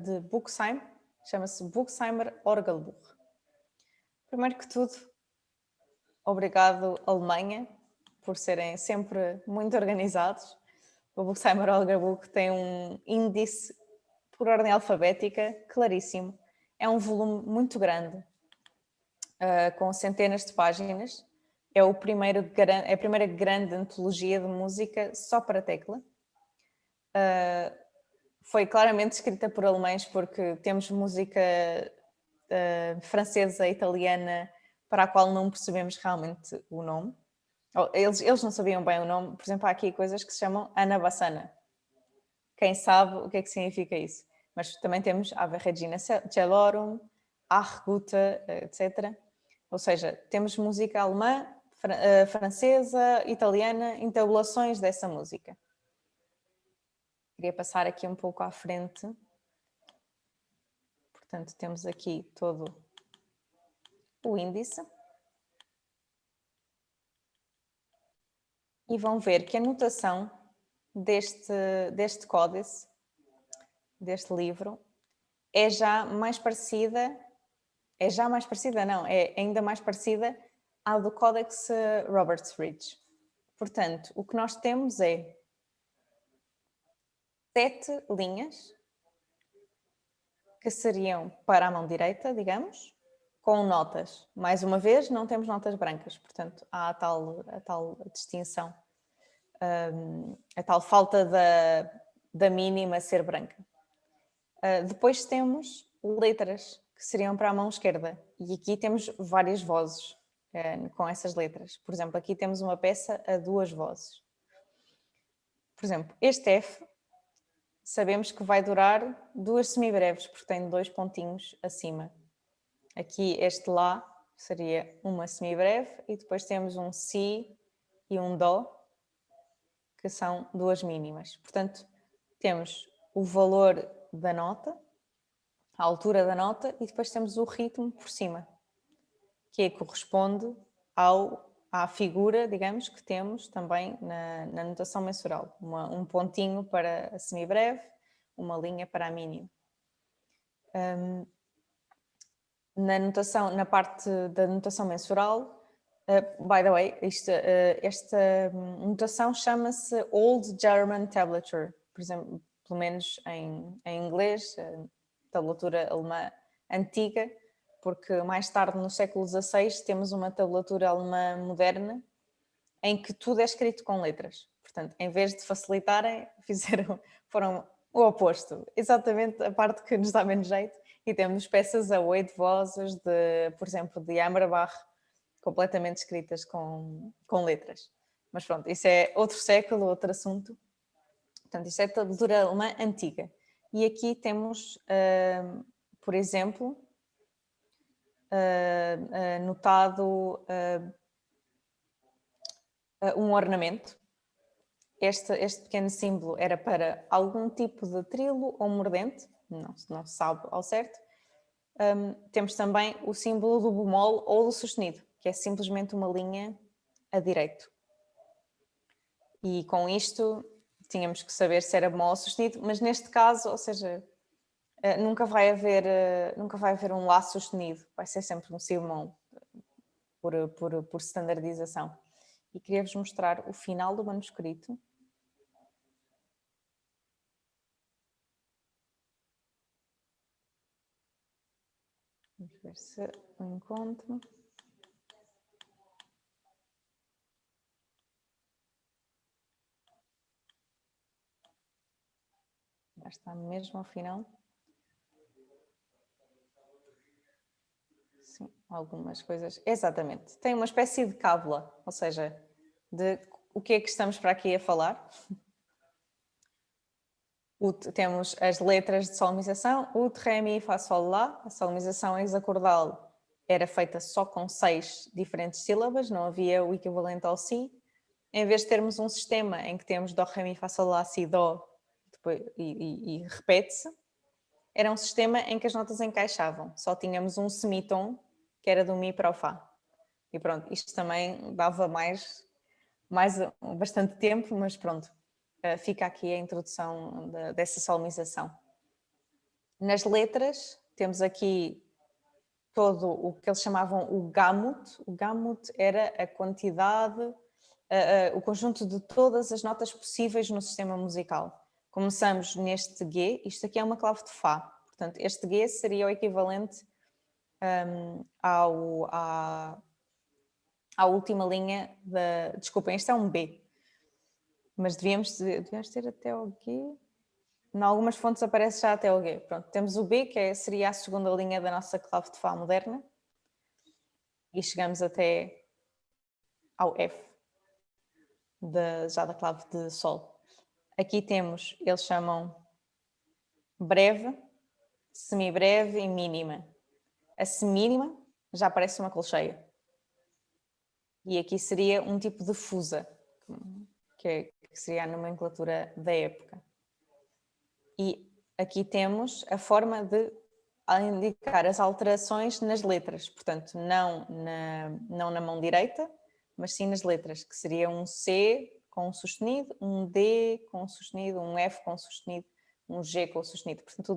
de Buxheim, chama-se Buxheimer Orgelbuch. Primeiro que tudo, obrigado Alemanha por serem sempre muito organizados. O Buxheimer Orgelbuch tem um índice por ordem alfabética claríssimo. É um volume muito grande, com centenas de páginas. É a primeira grande antologia de música só para tecla. Foi claramente escrita por alemães porque temos música francesa, italiana, para a qual não percebemos realmente o nome. Eles não sabiam bem o nome. Por exemplo, há aqui coisas que se chamam Anabassana. Quem sabe o que é que significa isso? Mas também temos Ave Regina Celorum, Ach Gute, etc. Ou seja, temos música alemã, francesa, italiana, entabulações dessa música. Queria passar aqui um pouco à frente. Portanto, temos aqui todo o índice. E vão ver que a notação deste códice, deste livro, é ainda mais parecida à do Codex Robertsbridge. Portanto, o que nós temos é 7 linhas que seriam para a mão direita, digamos, com notas. Mais uma vez, não temos notas brancas, portanto, há a tal distinção, a tal falta da mínima ser branca. Depois temos letras, que seriam para a mão esquerda, e aqui temos várias vozes com essas letras. Por exemplo, aqui temos uma peça a 2 vozes. Por exemplo, este F, sabemos que vai durar 2 semibreves, porque tem 2 pontinhos acima. Aqui este Lá seria uma semibreve e depois temos um Si e um Dó, que são 2 mínimas. Portanto, temos o valor da nota, a altura da nota, e depois temos o ritmo por cima, que corresponde à figura, digamos, que temos também na notação mensural. Um pontinho para a semibreve, uma linha para a mínima. Na parte da notação mensural, by the way, esta notação chama-se Old German Tablature, por exemplo, pelo menos em inglês, tablatura alemã antiga, porque mais tarde, no século XVI, temos uma tablatura alemã moderna em que tudo é escrito com letras. Portanto, em vez de facilitarem, foram o oposto. Exatamente a parte que nos dá menos jeito. E temos peças a 8 vozes, por exemplo, de Hammerbach, completamente escritas com letras. Mas pronto, isso é outro século, outro assunto. Portanto, isto é tablatura alemã antiga. E aqui temos, por exemplo, notado um ornamento. Este pequeno símbolo era para algum tipo de trilo ou mordente, não se sabe ao certo. Temos também o símbolo do bemol ou do sustenido, que é simplesmente uma linha a direito. E com isto tínhamos que saber se era bemol ou sustenido, mas neste caso, ou seja, nunca vai haver um lá sustenido, vai ser sempre um si bemol, por standardização. E queria-vos mostrar o final do manuscrito. Vamos ver se o encontro. Já está mesmo ao final. Sim, algumas coisas. Exatamente. Tem uma espécie de cábula, ou seja, de o que é que estamos para aqui a falar. Temos as letras de solemnização, Ut, Ré, Mi, Fá, Sol, Lá. A solemnização hexacordal era feita só com 6 diferentes sílabas, não havia o equivalente ao Si. Em vez de termos um sistema em que temos Dó, Ré, Mi, Fá, Sol, Lá, Si, Dó, e repete-se, era um sistema em que as notas encaixavam. Só tínhamos um semitom, que era do Mi para o Fá. E pronto, isto também dava mais bastante tempo, mas pronto, fica aqui a introdução dessa solmização. Nas letras temos aqui todo o que eles chamavam o gamut. O gamut era a quantidade, o conjunto de todas as notas possíveis no sistema musical. Começamos neste G, isto aqui é uma clave de Fá, portanto este G seria o equivalente à última linha da... Desculpem, este é um B, mas devíamos ter até o G. Em algumas fontes aparece já até o G. Pronto, temos o B, que seria a segunda linha da nossa clave de Fá moderna, e chegamos até ao F, já da clave de Sol. Aqui temos, eles chamam breve, semibreve e mínima. A semínima já parece uma colcheia. E aqui seria um tipo de fusa, que seria a nomenclatura da época. E aqui temos a forma de indicar as alterações nas letras, portanto, não na mão direita, mas sim nas letras, que seria um C com um sustenido, um D com um sustenido, um F com um sustenido, um G com um sustenido. Portanto,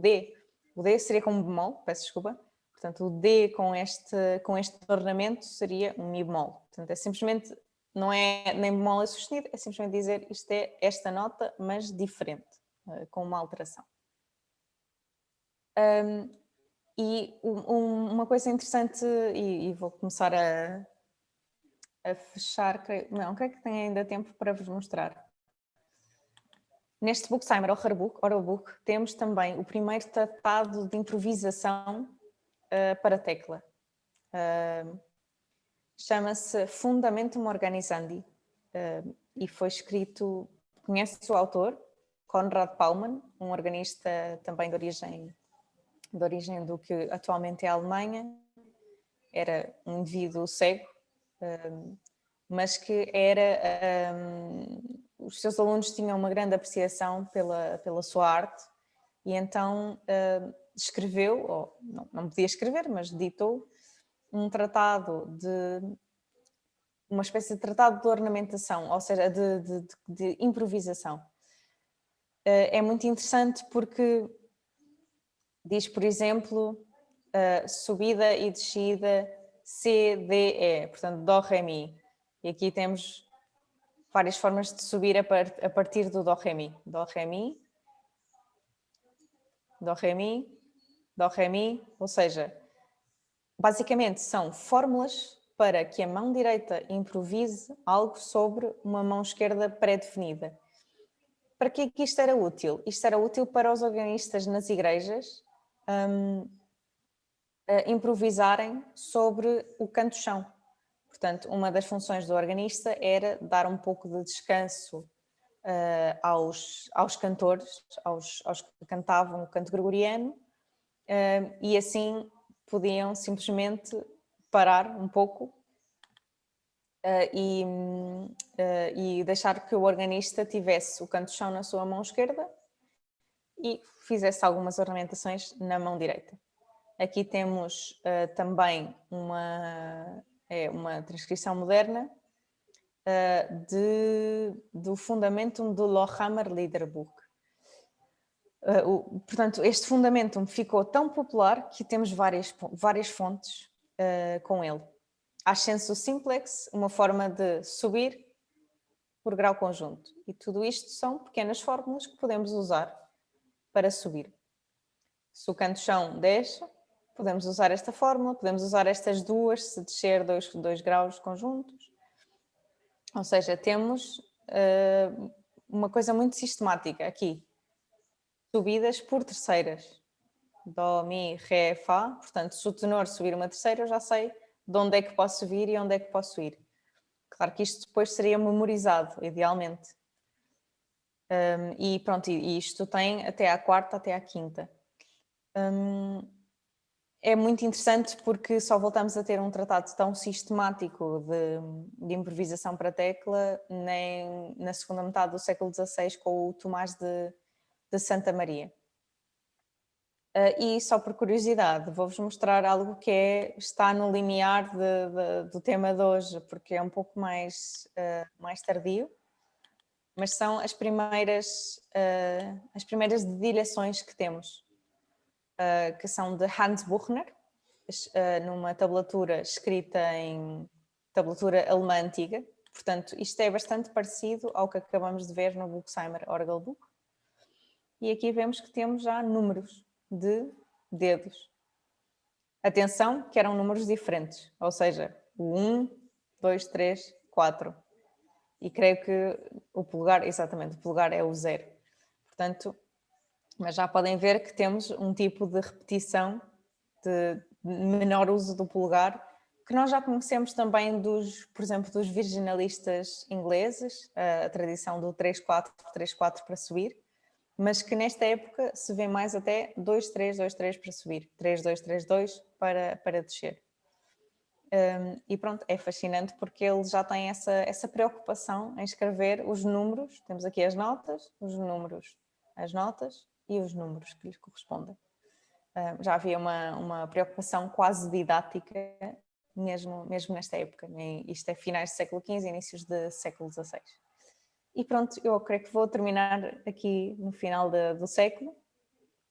o D seria com um bemol, peço desculpa. Portanto, o D com este ornamento seria um Mi bemol. Portanto, é simplesmente, não é nem bemol nem sustenido, é simplesmente dizer isto é esta nota, mas diferente, com uma alteração. E uma coisa interessante, e vou começar a fechar, creio que tenho ainda tempo para vos mostrar. Neste Booktimer, Oral Book, temos também o primeiro tratado de improvisação para tecla. Chama-se Fundamentum Organizandi e foi escrito, conhece o autor, Konrad Paumann, um organista também de origem do que atualmente é a Alemanha. Era um indivíduo cego, mas que os seus alunos tinham uma grande apreciação pela sua arte, e então escreveu, ou não podia escrever, mas ditou uma espécie de tratado de ornamentação, ou seja, de improvisação. É muito interessante porque diz, por exemplo, subida e descida C, D, E, portanto Dó, Ré, Mi. E aqui temos várias formas de subir a partir do Dó, Ré, Mi. Dó, Ré, Mi, Dó, Ré, Mi, Dó, Ré, Mi, ou seja, basicamente são fórmulas para que a mão direita improvise algo sobre uma mão esquerda pré-definida. Para que isto era útil? Isto era útil para os organistas nas igrejas improvisarem sobre o canto-chão. Portanto, uma das funções do organista era dar um pouco de descanso aos cantores, aos que cantavam o canto gregoriano, e assim podiam simplesmente parar um pouco e deixar que o organista tivesse o canto-chão na sua mão esquerda e fizesse algumas ornamentações na mão direita. Aqui temos também uma transcrição moderna do Fundamentum do Lochhammer Liederbuch. Portanto, este Fundamentum ficou tão popular que temos várias fontes com ele. Ascenso simplex, uma forma de subir por grau conjunto. E tudo isto são pequenas fórmulas que podemos usar para subir. Se o canto-chão desce, podemos usar esta fórmula, podemos usar estas duas, se descer 2 graus conjuntos. Ou seja, temos uma coisa muito sistemática aqui. Subidas por terceiras. Dó, Mi, Ré, Fá. Portanto, se o tenor subir uma terceira, eu já sei de onde é que posso vir e onde é que posso ir. Claro que isto depois seria memorizado, idealmente. E pronto, e isto tem até à quarta, até à quinta. É muito interessante porque só voltamos a ter um tratado tão sistemático de improvisação para tecla nem na segunda metade do século XVI com o Tomás de Santa Maria. E só por curiosidade, vou-vos mostrar algo que está no limiar do tema de hoje, porque é um pouco mais tardio, mas são as primeiras dedilhações que temos, que são de Hans Buchner, numa tablatura escrita em tablatura alemã antiga. Portanto, isto é bastante parecido ao que acabamos de ver no Buchsheimer Orgelbuch. E aqui vemos que temos já números de dedos. Atenção que eram números diferentes, ou seja, o 1, 2, 3, 4. E creio que o polegar, exatamente, o polegar é o 0. Portanto, mas já podem ver que temos um tipo de repetição de menor uso do polegar, que nós já conhecemos também por exemplo, dos virginalistas ingleses, a tradição do 3-4, 3-4 para subir, mas que nesta época se vê mais até 2-3, 2-3 para subir, 3-2, 3-2 para descer. E pronto, é fascinante porque ele já tem essa preocupação em escrever os números. Temos aqui as notas, os números, as notas e os números que lhes correspondem. Já havia uma preocupação quase didática mesmo nesta época. Isto é finais do século XV e inícios do século XVI. E pronto, eu creio que vou terminar aqui no final do século.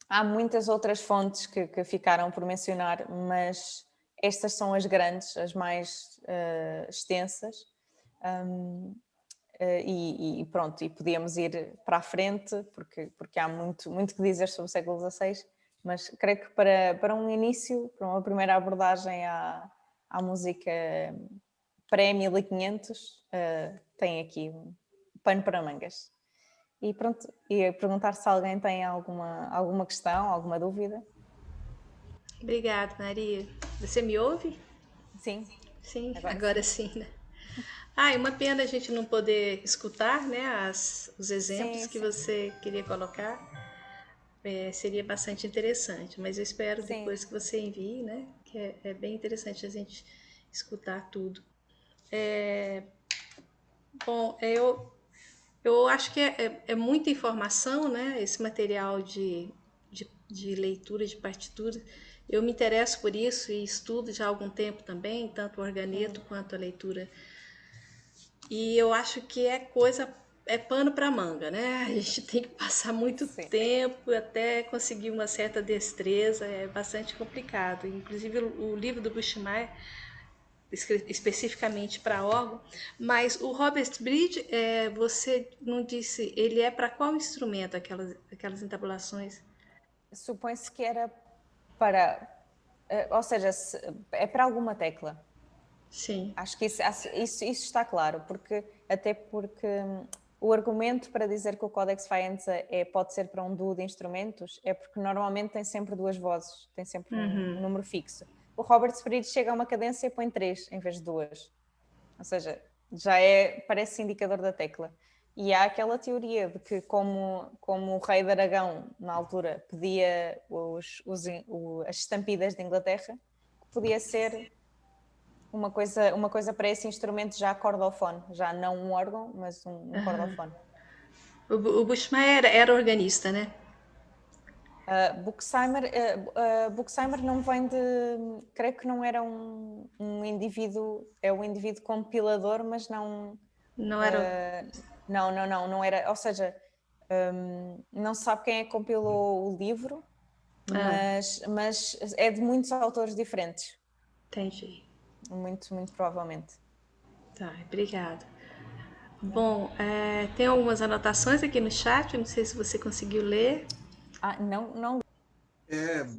Há muitas outras fontes que ficaram por mencionar, mas estas são as grandes, as mais extensas. E pronto, e podíamos ir para a frente, porque há muito que dizer sobre o século XVI, mas creio que para um início, para uma primeira abordagem à música pré-1500, tem aqui um pano para mangas. E pronto, ia perguntar se alguém tem alguma questão, alguma dúvida. Obrigada, Maria. Você me ouve? Sim. Sim, agora sim, né? É uma pena a gente não poder escutar, né, os exemplos que você queria colocar. Seria bastante interessante, mas eu espero depois que você envie, né, que é bem interessante a gente escutar tudo. Bom, eu acho que é muita informação, né, esse material de leitura de partitura. Eu me interesso por isso e estudo já há algum tempo também, tanto o organeto quanto a leitura. E eu acho que é pano para manga, né? A gente tem que passar muito tempo até conseguir uma certa destreza, é bastante complicado. Inclusive o livro do Buchmeyer, especificamente para órgão, mas o Robert Bridge, você não disse, ele é para qual instrumento aquelas entabulações? Supõe-se que era para, ou seja, é para alguma tecla. Sim. Acho que isso está claro, porque o argumento para dizer que o Codex Faenza pode ser para um duo de instrumentos é porque normalmente tem sempre duas vozes, tem sempre um número fixo. O Robert Bridge chega a uma cadência e põe 3 em vez de 2. Ou seja, parece indicador da tecla. E há aquela teoria de que como o rei de Aragão, na altura, pedia as estampidas de Inglaterra, podia ser uma coisa para esse instrumento já cordofone, já não um órgão, mas um cordofone. O Buchmeyer era organista, né? Buchsheimer não vem de... Creio que não era um indivíduo... É um indivíduo compilador, mas não... Não era... Não era... Ou seja, não se sabe quem é que compilou o livro, mas é de muitos autores diferentes. Entendi. Muito provavelmente. Tá, obrigada. Bom, tem algumas anotações aqui no chat, não sei se você conseguiu ler. Não.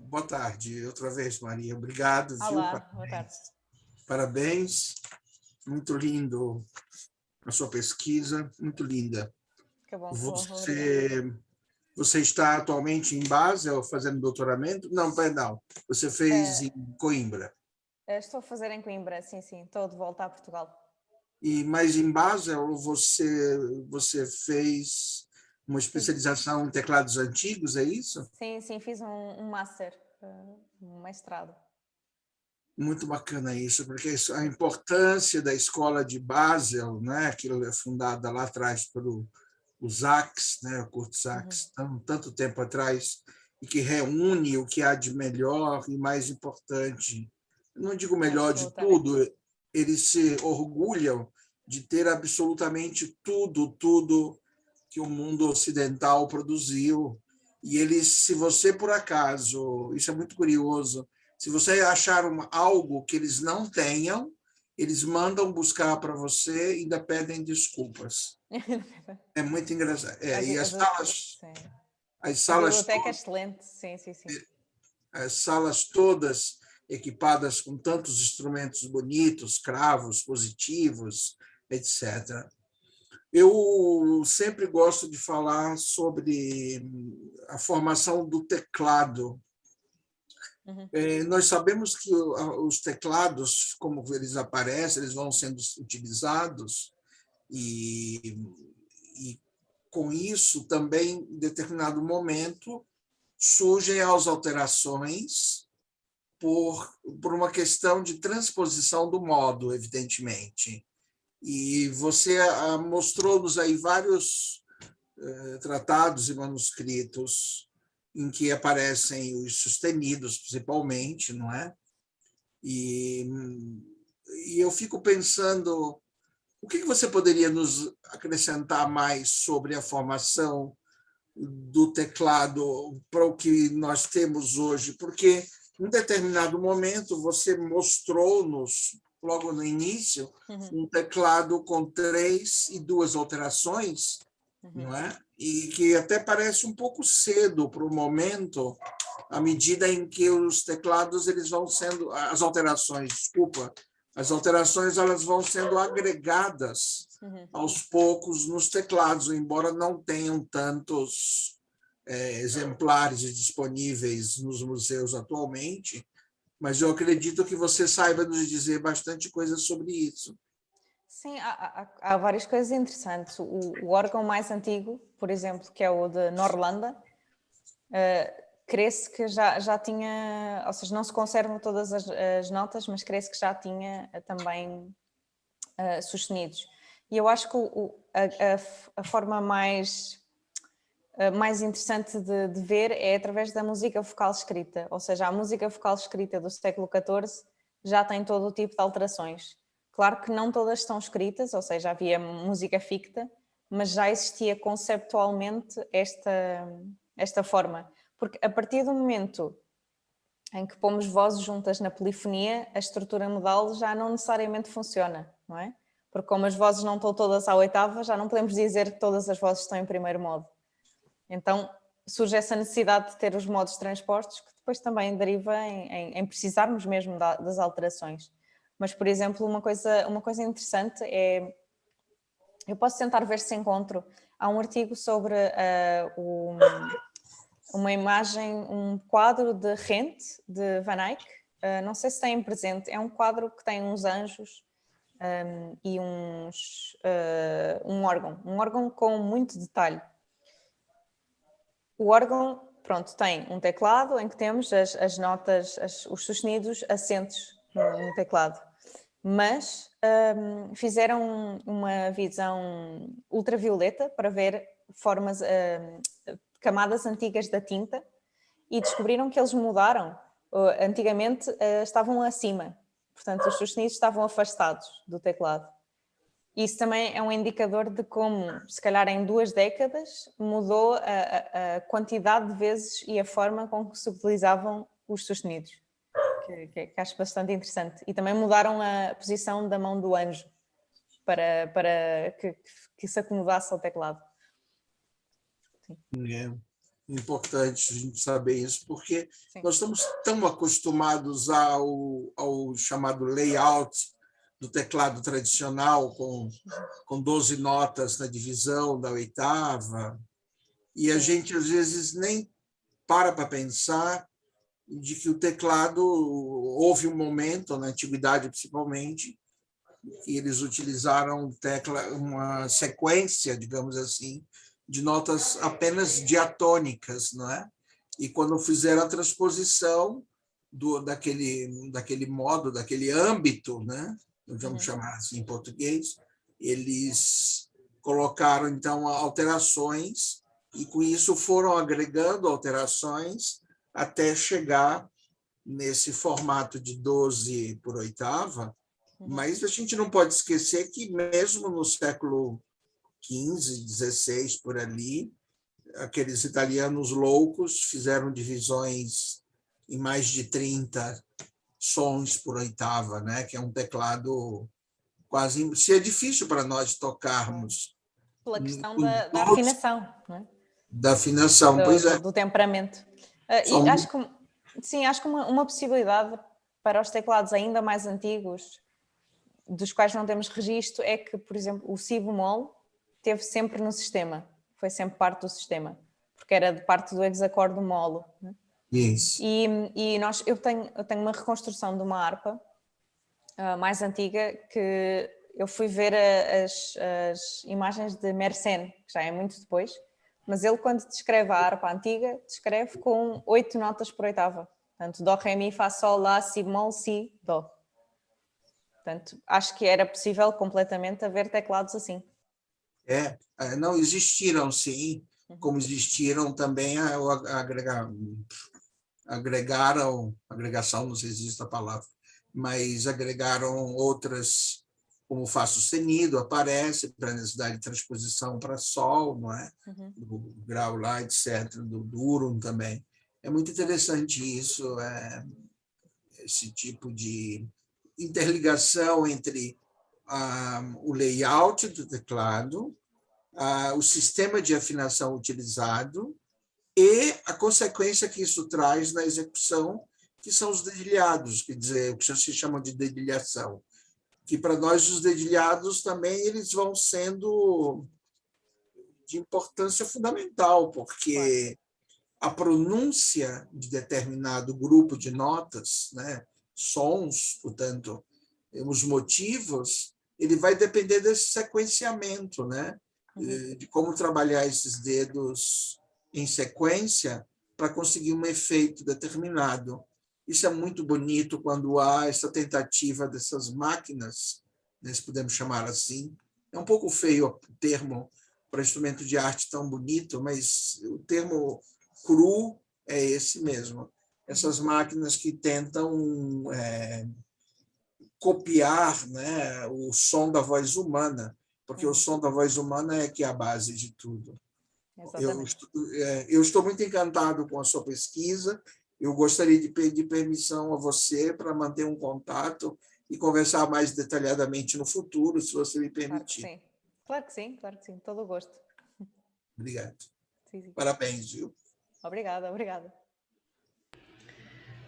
Boa tarde, outra vez, Maria. Obrigado, Olá, boa tarde. Parabéns. Muito lindo a sua pesquisa, muito linda. Que bom, você está atualmente em Basel fazendo doutoramento? Não, perdão. Você fez em Coimbra. Estou a fazer em Coimbra, sim. Estou de volta a Portugal. Mas em Basel você fez uma especialização em teclados antigos, é isso? Sim, fiz um master, um mestrado. Muito bacana isso, porque a importância da escola de Basel, né, que é fundada lá atrás pelo Sachs, né, o Kurt Sachs, tanto tempo atrás, e que reúne o que há de melhor e mais importante. Eu não digo melhor de tudo, eles se orgulham de ter absolutamente tudo que o mundo ocidental produziu. E eles, se você por acaso, isso é muito curioso, se você achar algo que eles não tenham, eles mandam buscar para você e ainda pedem desculpas. É muito engraçado. E as A salas biblioteca é excelente, sim. as salas todas equipadas com tantos instrumentos bonitos, cravos, positivos, etc. Eu sempre gosto de falar sobre a formação do teclado. Uhum. Nós sabemos que os teclados, como eles aparecem, eles vão sendo utilizados e com isso também, em determinado momento, surgem as alterações por uma questão de transposição do modo, evidentemente. E você mostrou-nos aí vários tratados e manuscritos em que aparecem os sustenidos, principalmente, não é? E eu fico pensando, o que você poderia nos acrescentar mais sobre a formação do teclado para o que nós temos hoje? Porque, em determinado momento, você mostrou-nos, logo no início, um teclado com 3 e 2 alterações, não é? E que até parece um pouco cedo para o momento, à medida em que os teclados eles vão sendo, as alterações elas vão sendo agregadas aos poucos nos teclados, embora não tenham tantos exemplares disponíveis nos museus atualmente, mas eu acredito que você saiba nos dizer bastante coisa sobre isso. Sim, há várias coisas interessantes. O órgão mais antigo, por exemplo, que é o de Norlanda, crê-se que já tinha, ou seja, não se conservam todas as notas, mas crê-se que já tinha também sustenidos. E eu acho que a forma mais interessante de ver é através da música vocal escrita, ou seja, a música vocal escrita do século XIV já tem todo o tipo de alterações. Claro que não todas estão escritas, ou seja, havia música ficta, mas já existia conceptualmente esta forma. Porque a partir do momento em que pomos vozes juntas na polifonia, a estrutura modal já não necessariamente funciona, não é? Porque como as vozes não estão todas à oitava, já não podemos dizer que todas as vozes estão em primeiro modo. Então surge essa necessidade de ter os modos transpostos, que depois também deriva em precisarmos mesmo das alterações. Mas, por exemplo, uma coisa interessante é... Eu posso tentar ver se encontro. Há um artigo sobre uma imagem, um quadro de Rent, de Van Eyck. Não sei se têm presente. É um quadro que tem uns anjos e um órgão com muito detalhe. O órgão, pronto, tem um teclado em que temos as notas, os sustenidos assentes no teclado. Mas fizeram uma visão ultravioleta para ver camadas antigas da tinta e descobriram que eles mudaram. Antigamente estavam acima, portanto os sustenidos estavam afastados do teclado. Isso também é um indicador de como, se calhar em 2 décadas, mudou a quantidade de vezes e a forma com que se utilizavam os sustenidos, que acho bastante interessante. E também mudaram a posição da mão do anjo para que se acomodasse ao teclado. Sim. É importante a gente saber isso, porque Sim. Nós estamos tão acostumados ao chamado layout do teclado tradicional, com 12 notas na divisão da oitava, e a gente, às vezes, nem para pensar de que o teclado, houve um momento, na antiguidade principalmente, que eles utilizaram uma sequência, digamos assim, de notas apenas diatônicas, não é? E quando fizeram a transposição daquele modo, daquele âmbito, né? Vamos chamar assim em português, eles colocaram, então, alterações e com isso foram agregando alterações até chegar nesse formato de 12 por oitava, mas a gente não pode esquecer que mesmo no século XV, XVI, por ali, aqueles italianos loucos fizeram divisões em mais de 30 sons por oitava, né? Que é um teclado quase... Se é difícil para nós tocarmos... Pela questão da afinação, não é? Da afinação, pois é. Do temperamento. E acho que, sim, acho que uma possibilidade para os teclados ainda mais antigos, dos quais não temos registro, é que, por exemplo, o si bemol esteve sempre no sistema, foi sempre parte do sistema, porque era de parte do hexacorde do molo, não é? Isso. E eu tenho uma reconstrução de uma harpa mais antiga, que eu fui ver as imagens de Mersenne, que já é muito depois, mas ele, quando descreve a harpa antiga, descreve com 8 notas por oitava. Portanto, dó, ré, mi, fá, sol, lá, si bemol, si, dó. Portanto, acho que era possível completamente haver teclados assim. Não existiram, sim, como existiram também agregação, não sei se existe a palavra, mas agregaram outras, como o Fá sustenido, aparece para a necessidade de transposição para Sol, não é? Do grau lá, etc., do Durum também. É muito interessante isso, esse tipo de interligação entre o layout do teclado, o sistema de afinação utilizado e a consequência que isso traz na execução, que são os dedilhados, quer dizer, o que se chama de dedilhação, que para nós os dedilhados também eles vão sendo de importância fundamental, porque a pronúncia de determinado grupo de notas, né, sons, portanto, os motivos, ele vai depender desse sequenciamento, né, de como trabalhar esses dedos em sequência para conseguir um efeito determinado. Isso é muito bonito quando há essa tentativa dessas máquinas, né, se podemos chamar assim. É um pouco feio o termo para instrumento de arte tão bonito, mas o termo cru é esse mesmo. Essas máquinas que tentam copiar, né, o som da voz humana, porque o som da voz humana é que é a base de tudo. Eu estou muito encantado com a sua pesquisa. Eu gostaria de pedir permissão a você para manter um contato e conversar mais detalhadamente no futuro, se você me permitir. Claro que sim, claro que sim. Todo o gosto. Obrigado. Sim. Parabéns, viu? Obrigada.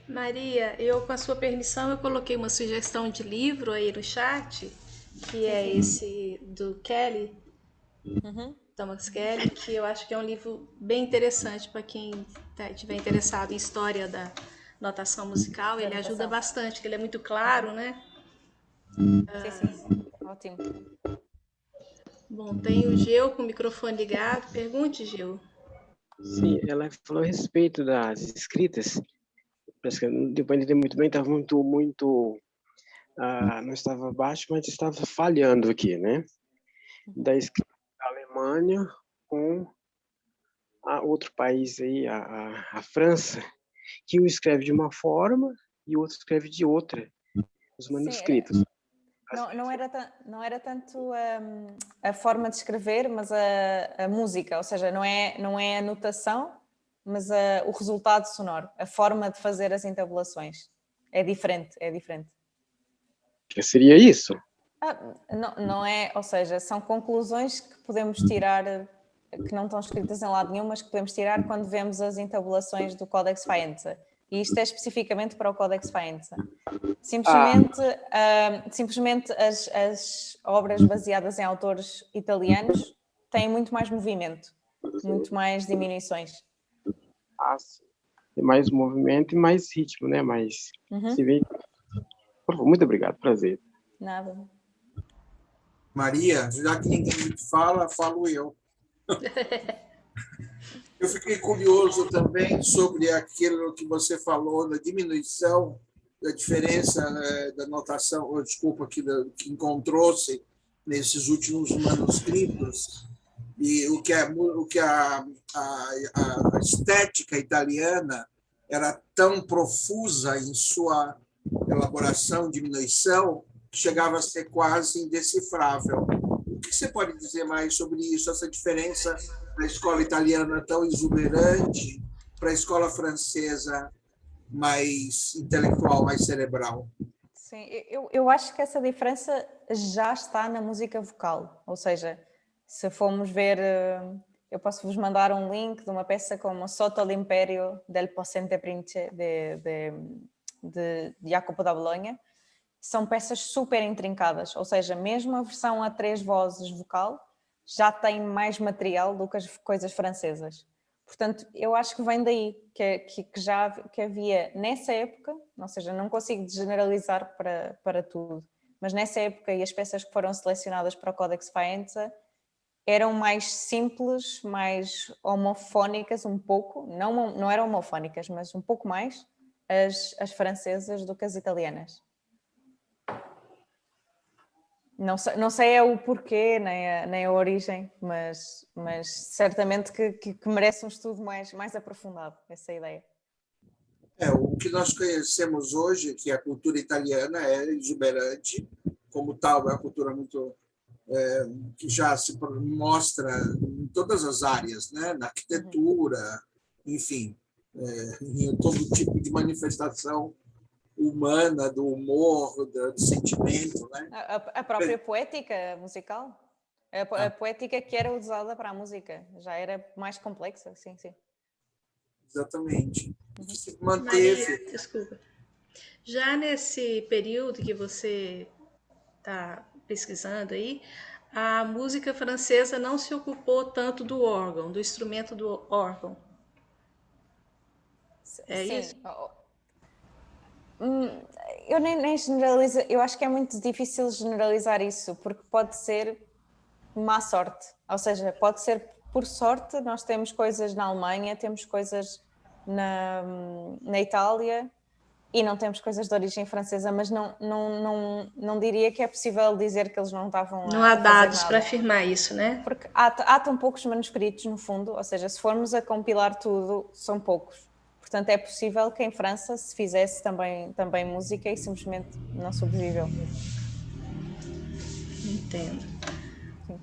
Maria, com a sua permissão, eu coloquei uma sugestão de livro aí no chat, que é esse do Kelly, Thomas Kelly, que eu acho que é um livro bem interessante para quem estiver interessado em história da notação musical. Ele ajuda bastante, porque ele é muito claro, né? Sim. Ótimo. Bom, tem o Geu com o microfone ligado. Pergunte, Geu. Sim, ela falou a respeito das escritas. Parece que não deu para entender muito bem, estava muito não estava baixo, mas estava falhando aqui, né? Da escrita da Alemanha com outro país aí, a França, que um escreve de uma forma e o outro escreve de outra, os manuscritos. Não era tanto a forma de escrever, mas a música, ou seja, não é a notação, mas o resultado sonoro, a forma de fazer as entabulações. É diferente. Que seria isso? Não é, ou seja, são conclusões que podemos tirar, que não estão escritas em lado nenhum, mas que podemos tirar quando vemos as entabulações do Codex Faenza. E isto é especificamente para o Codex Faenza. Simplesmente as obras baseadas em autores italianos têm muito mais movimento, muito mais diminuições. Sim. Tem mais movimento e mais ritmo, né? Mais se vê. Muito obrigado, prazer. Nada. Maria, já que ninguém fala, falo eu. Eu fiquei curioso também sobre aquilo que você falou da diminuição, da diferença da notação, ou desculpa, que encontrou-se nesses últimos manuscritos. E o que a estética italiana era tão profusa em sua elaboração, diminuição, que chegava a ser quase indecifrável. O que você pode dizer mais sobre isso, essa diferença da escola italiana tão exuberante para a escola francesa mais intelectual, mais cerebral? Sim, eu acho que essa diferença já está na música vocal, ou seja, se formos ver, eu posso vos mandar um link de uma peça como Sotto l'Imperio del Possente Principe de Jacopo da Bologna. São peças super intrincadas, ou seja, mesmo a versão a 3 vozes vocal já tem mais material do que as coisas francesas. Portanto, eu acho que vem daí, que havia nessa época, ou seja, não consigo generalizar para tudo, mas nessa época e as peças que foram selecionadas para o Codex Faenza eram mais simples, mais homofónicas um pouco, não eram homofónicas, mas um pouco mais as francesas do que as italianas. Não sei é o porquê, nem a origem, mas certamente que merece um estudo mais aprofundado, essa ideia. O que nós conhecemos hoje, que a cultura italiana é exuberante, como tal, é uma cultura muito que já se mostra em todas as áreas, né? Na arquitetura, enfim, em todo tipo de manifestação humana, do humor, do sentimento, né? A própria poética musical, a poética que era usada para a música, já era mais complexa, sim. Exatamente. Se manteve. Maria, desculpa. Já nesse período que você está pesquisando aí, a música francesa não se ocupou tanto do órgão, do instrumento do órgão. É sim. isso? Eu nem generalizo, eu acho que é muito difícil generalizar isso, porque pode ser má sorte, ou seja, pode ser por sorte. Nós temos coisas na Alemanha, temos coisas na Itália e não temos coisas de origem francesa, mas não diria que é possível dizer que eles não estavam Não a há fazer dados nada. para afirmar isso, né? Porque há tão poucos manuscritos, no fundo, ou seja, se formos a compilar tudo, são poucos. Portanto, é possível que em França se fizesse também música e simplesmente não sobreviveu. Entendo. Sim.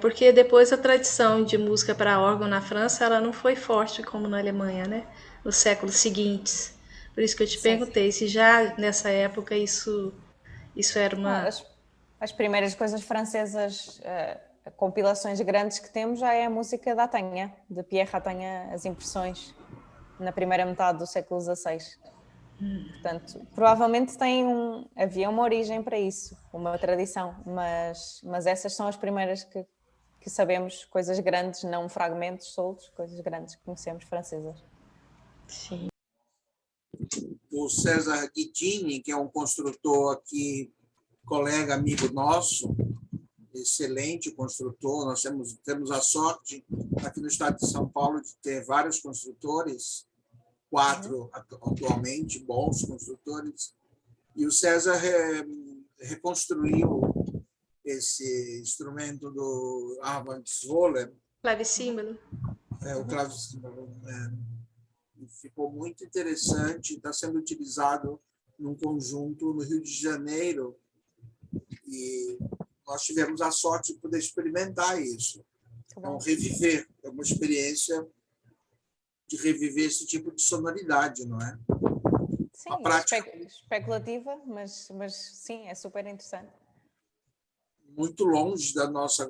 Porque depois a tradição de música para órgão na França, ela não foi forte como na Alemanha, né? Nos séculos seguintes. Por isso que eu te perguntei se já nessa época isso era uma... As primeiras coisas francesas, compilações grandes que temos, já é a música da Atagna, de Pierre Atagna, as impressões, na primeira metade do século XVI. Portanto, provavelmente havia uma origem para isso, uma tradição, mas essas são as primeiras que sabemos, coisas grandes, não fragmentos soltos, coisas grandes que conhecemos francesas. Sim. O César Guidini, que é um construtor aqui, colega, amigo nosso, excelente construtor. Nós temos a sorte, aqui no estado de São Paulo, de ter vários construtores, 4 atualmente, bons construtores. E o César reconstruiu esse instrumento do Armand Zwoller. Clavicímbalo. O clavicímbalo. Ficou muito interessante, está sendo utilizado num conjunto no Rio de Janeiro, e nós tivemos a sorte de poder experimentar isso. Reviver, é uma experiência de reviver esse tipo de sonoridade, não é? Sim, especulativa, mas sim, é super interessante. Muito longe da nossa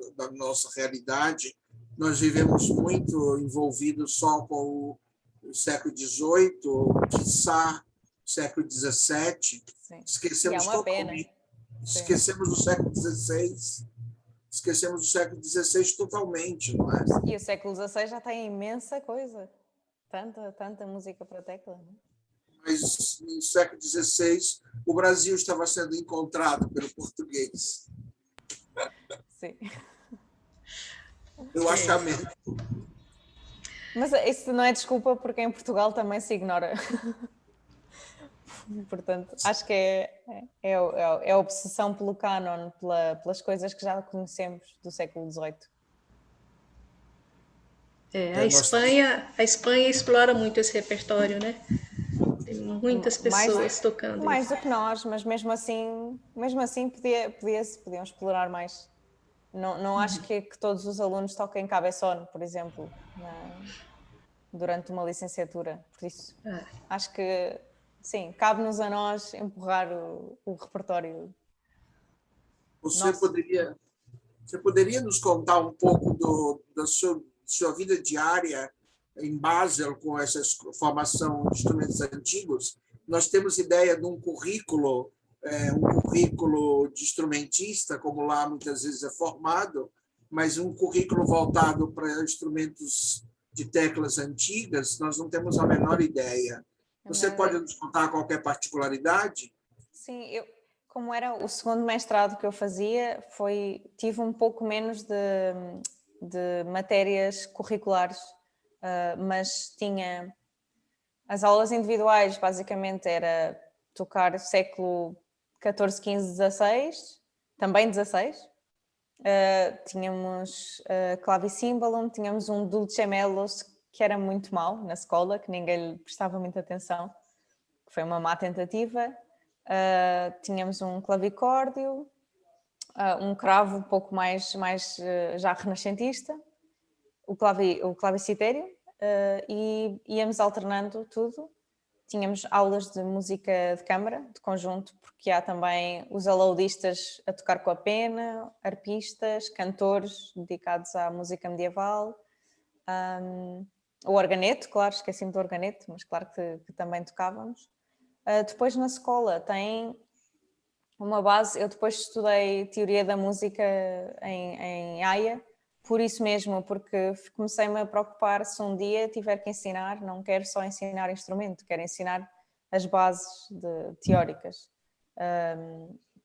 realidade. Nós vivemos muito envolvidos só com o século XVIII, quiçá século XVII. Esquecemos totalmente. Esquecemos do século XVI. Esquecemos do século XVI totalmente, não é? E o século XVI já tem imensa coisa. Tanta música para tecla, não é? Mas no século XVI o Brasil estava sendo encontrado pelo português. Sim. Eu achamento. Mas isso não é desculpa, porque em Portugal também se ignora. Portanto, acho que é a obsessão pelo cânon, pelas coisas que já conhecemos do século XVIII. Nós A Espanha explora muito esse repertório, né? Tem muitas Mais, pessoas tocando mais isso. do que nós, mas mesmo assim podiam explorar mais. Não acho que todos os alunos toquem cabeçon, por exemplo, durante uma licenciatura. Por isso, acho que, sim, cabe-nos a nós empurrar o repertório Você nosso. poderia, você poderia nos contar um pouco da sua vida diária em Basel, com essa formação de instrumentos antigos? Nós temos ideia de um currículo de instrumentista, como lá muitas vezes é formado, mas um currículo voltado para instrumentos de teclas antigas, nós não temos a menor ideia. Você pode nos contar qualquer particularidade? Sim, como era o segundo mestrado que eu fazia, tive um pouco menos de matérias curriculares, mas tinha as aulas individuais, basicamente era tocar século XIV, XV, XVI, também XVI. Tínhamos clavicimbalum, tínhamos um dulcemelos que era muito mau na escola, que ninguém lhe prestava muita atenção, que foi uma má tentativa. Tínhamos um clavicórdio, um cravo um pouco mais já renascentista, o clavicitério, e íamos alternando tudo. Tínhamos aulas de música de câmara, de conjunto, porque há também os alaudistas a tocar com a pena, arpistas, cantores dedicados à música medieval, o organete, claro, esqueci-me do organete, mas claro que também tocávamos. Depois na escola tem uma base, eu depois estudei teoria da música em Haia, por isso mesmo, porque comecei-me a preocupar se um dia tiver que ensinar, não quero só ensinar instrumento, quero ensinar as bases teóricas.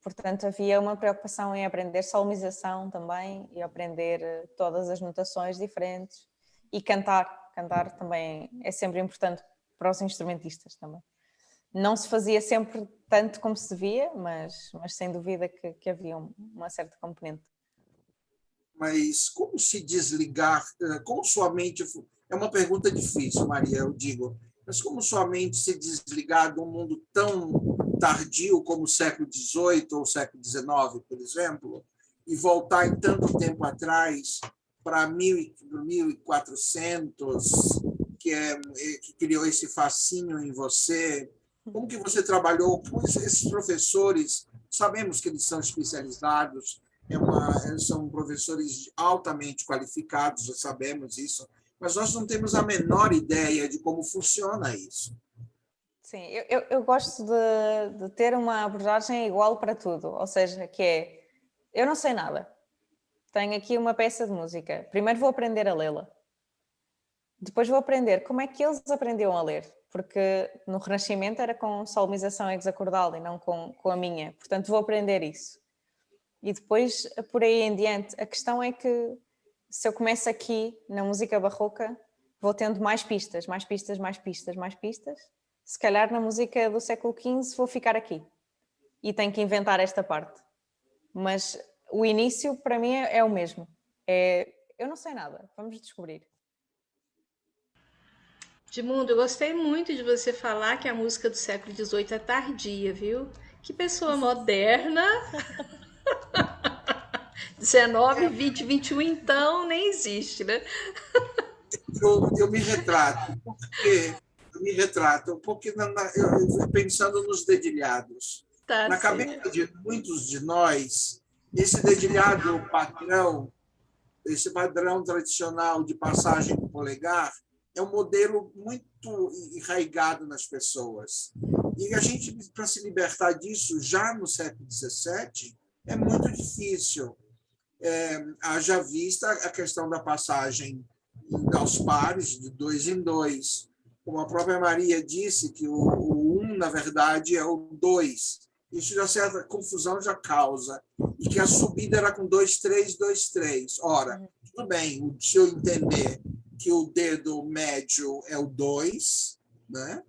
Portanto, havia uma preocupação em aprender solmização também e aprender todas as notações diferentes e cantar. Cantar também é sempre importante para os instrumentistas também. Não se fazia sempre tanto como se devia, mas sem dúvida que havia uma certa componente. Mas como se desligar, como sua mente... É uma pergunta difícil, Maria, eu digo, mas como sua mente se desligar de um mundo tão tardio como o século XVIII ou o século XIX, por exemplo, e voltar em tanto tempo atrás para 1400, que criou esse fascínio em você? Como que você trabalhou com esses professores? Sabemos que eles são especializados, são professores altamente qualificados, já sabemos isso, mas nós não temos a menor ideia de como funciona isso. Sim, eu gosto de ter uma abordagem igual para tudo, ou seja, eu não sei nada, tenho aqui uma peça de música, primeiro vou aprender a lê-la, depois vou aprender como é que eles aprendiam a ler, porque no Renascimento era com solmização hexacordal e não com a minha, portanto vou aprender isso. E depois, por aí em diante, a questão é que se eu começo aqui na música barroca, vou tendo mais pistas. Se calhar na música do século XV vou ficar aqui e tenho que inventar esta parte. Mas o início para mim é o mesmo. Eu não sei nada, vamos descobrir. Edmundo, eu gostei muito de você falar que a música do século XVIII é tardia, viu? Que pessoa moderna. 19, 20, 21, então, nem existe, né? Eu me retrato, porque eu pensando nos dedilhados. Tá Na certo. cabeça de muitos de nós, esse dedilhado padrão, esse padrão tradicional de passagem do polegar, é um modelo muito enraizado nas pessoas. E a gente, para se libertar disso, já no século XVII, é muito difícil. Haja vista a questão da passagem aos pares, de 2 em 2. Como a própria Maria disse, que o 1, na verdade, é o 2. Isso já certa confusão já causa. E que a subida era com 2, 3, 2, 3. Ora, tudo bem, se eu entender que o dedo médio é o 2, né?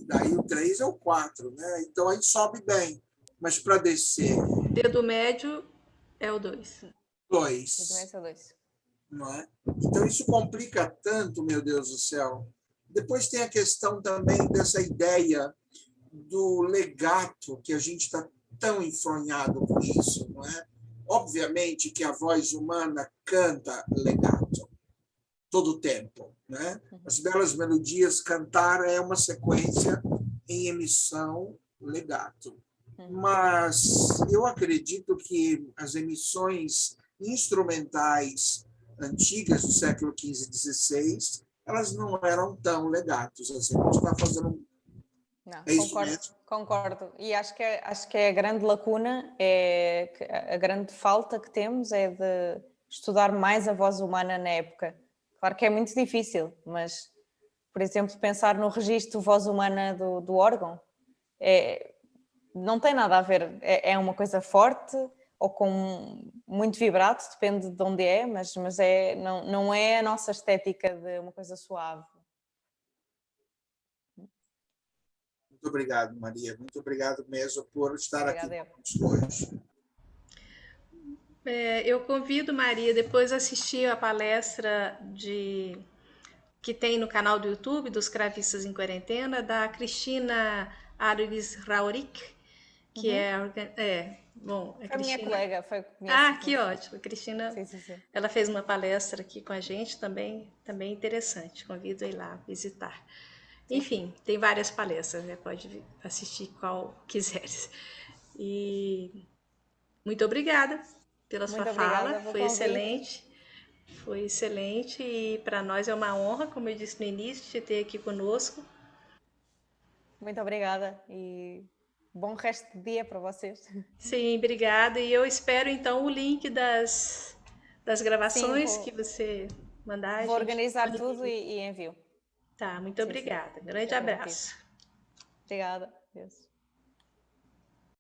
Daí o 3 é o 4, né? Então aí sobe bem. Mas para descer... Dedo médio é o 2. 2. Esse é o 2. não é? Então, isso complica tanto, meu Deus do céu. Depois tem a questão também dessa ideia do legato, que a gente está tão enfronhado com isso, não é? Obviamente que a voz humana canta legato todo o tempo, né? As belas melodias, cantar é uma sequência em emissão legato. Mas eu acredito que as emissões instrumentais antigas do século XV e XVI, elas não eram tão legatos. Assim, a gente está fazendo... Não, É isso concordo, mesmo? concordo. E acho que é a grande lacuna, a grande falta que temos é de estudar mais a voz humana na época. Claro que é muito difícil, mas, por exemplo, pensar no registro voz humana do órgão, não tem nada a ver. É uma coisa forte ou com muito vibrato, depende de onde é, mas não é a nossa estética de uma coisa suave. Muito obrigado, Maria. Muito obrigado mesmo por estar Obrigada, aqui conosco hoje. Eu convido Maria depois a assistir a palestra que tem no canal do YouTube dos Cravistas em Quarentena, da Cristina Aris Rauric, que bom, a Foi a minha Cristina... colega, Que conheço. ótimo. A Cristina, Sim. ela fez uma palestra aqui com a gente também interessante. Convido a ir lá visitar. Enfim, tem várias palestras, né? Pode assistir qual quiseres. E muito obrigada pela sua Muito fala, obrigada pelo convite. foi excelente e para nós é uma honra, como eu disse no início, te ter aqui conosco. Muito obrigada e bom resto de dia para vocês. Sim, obrigada. E eu espero então o link das Sim, gravações que você mandar, a vou gente organizar pode... tudo e envio. Tá, muito Sim, obrigada. Grande fica prometido. abraço. Obrigada. Deus.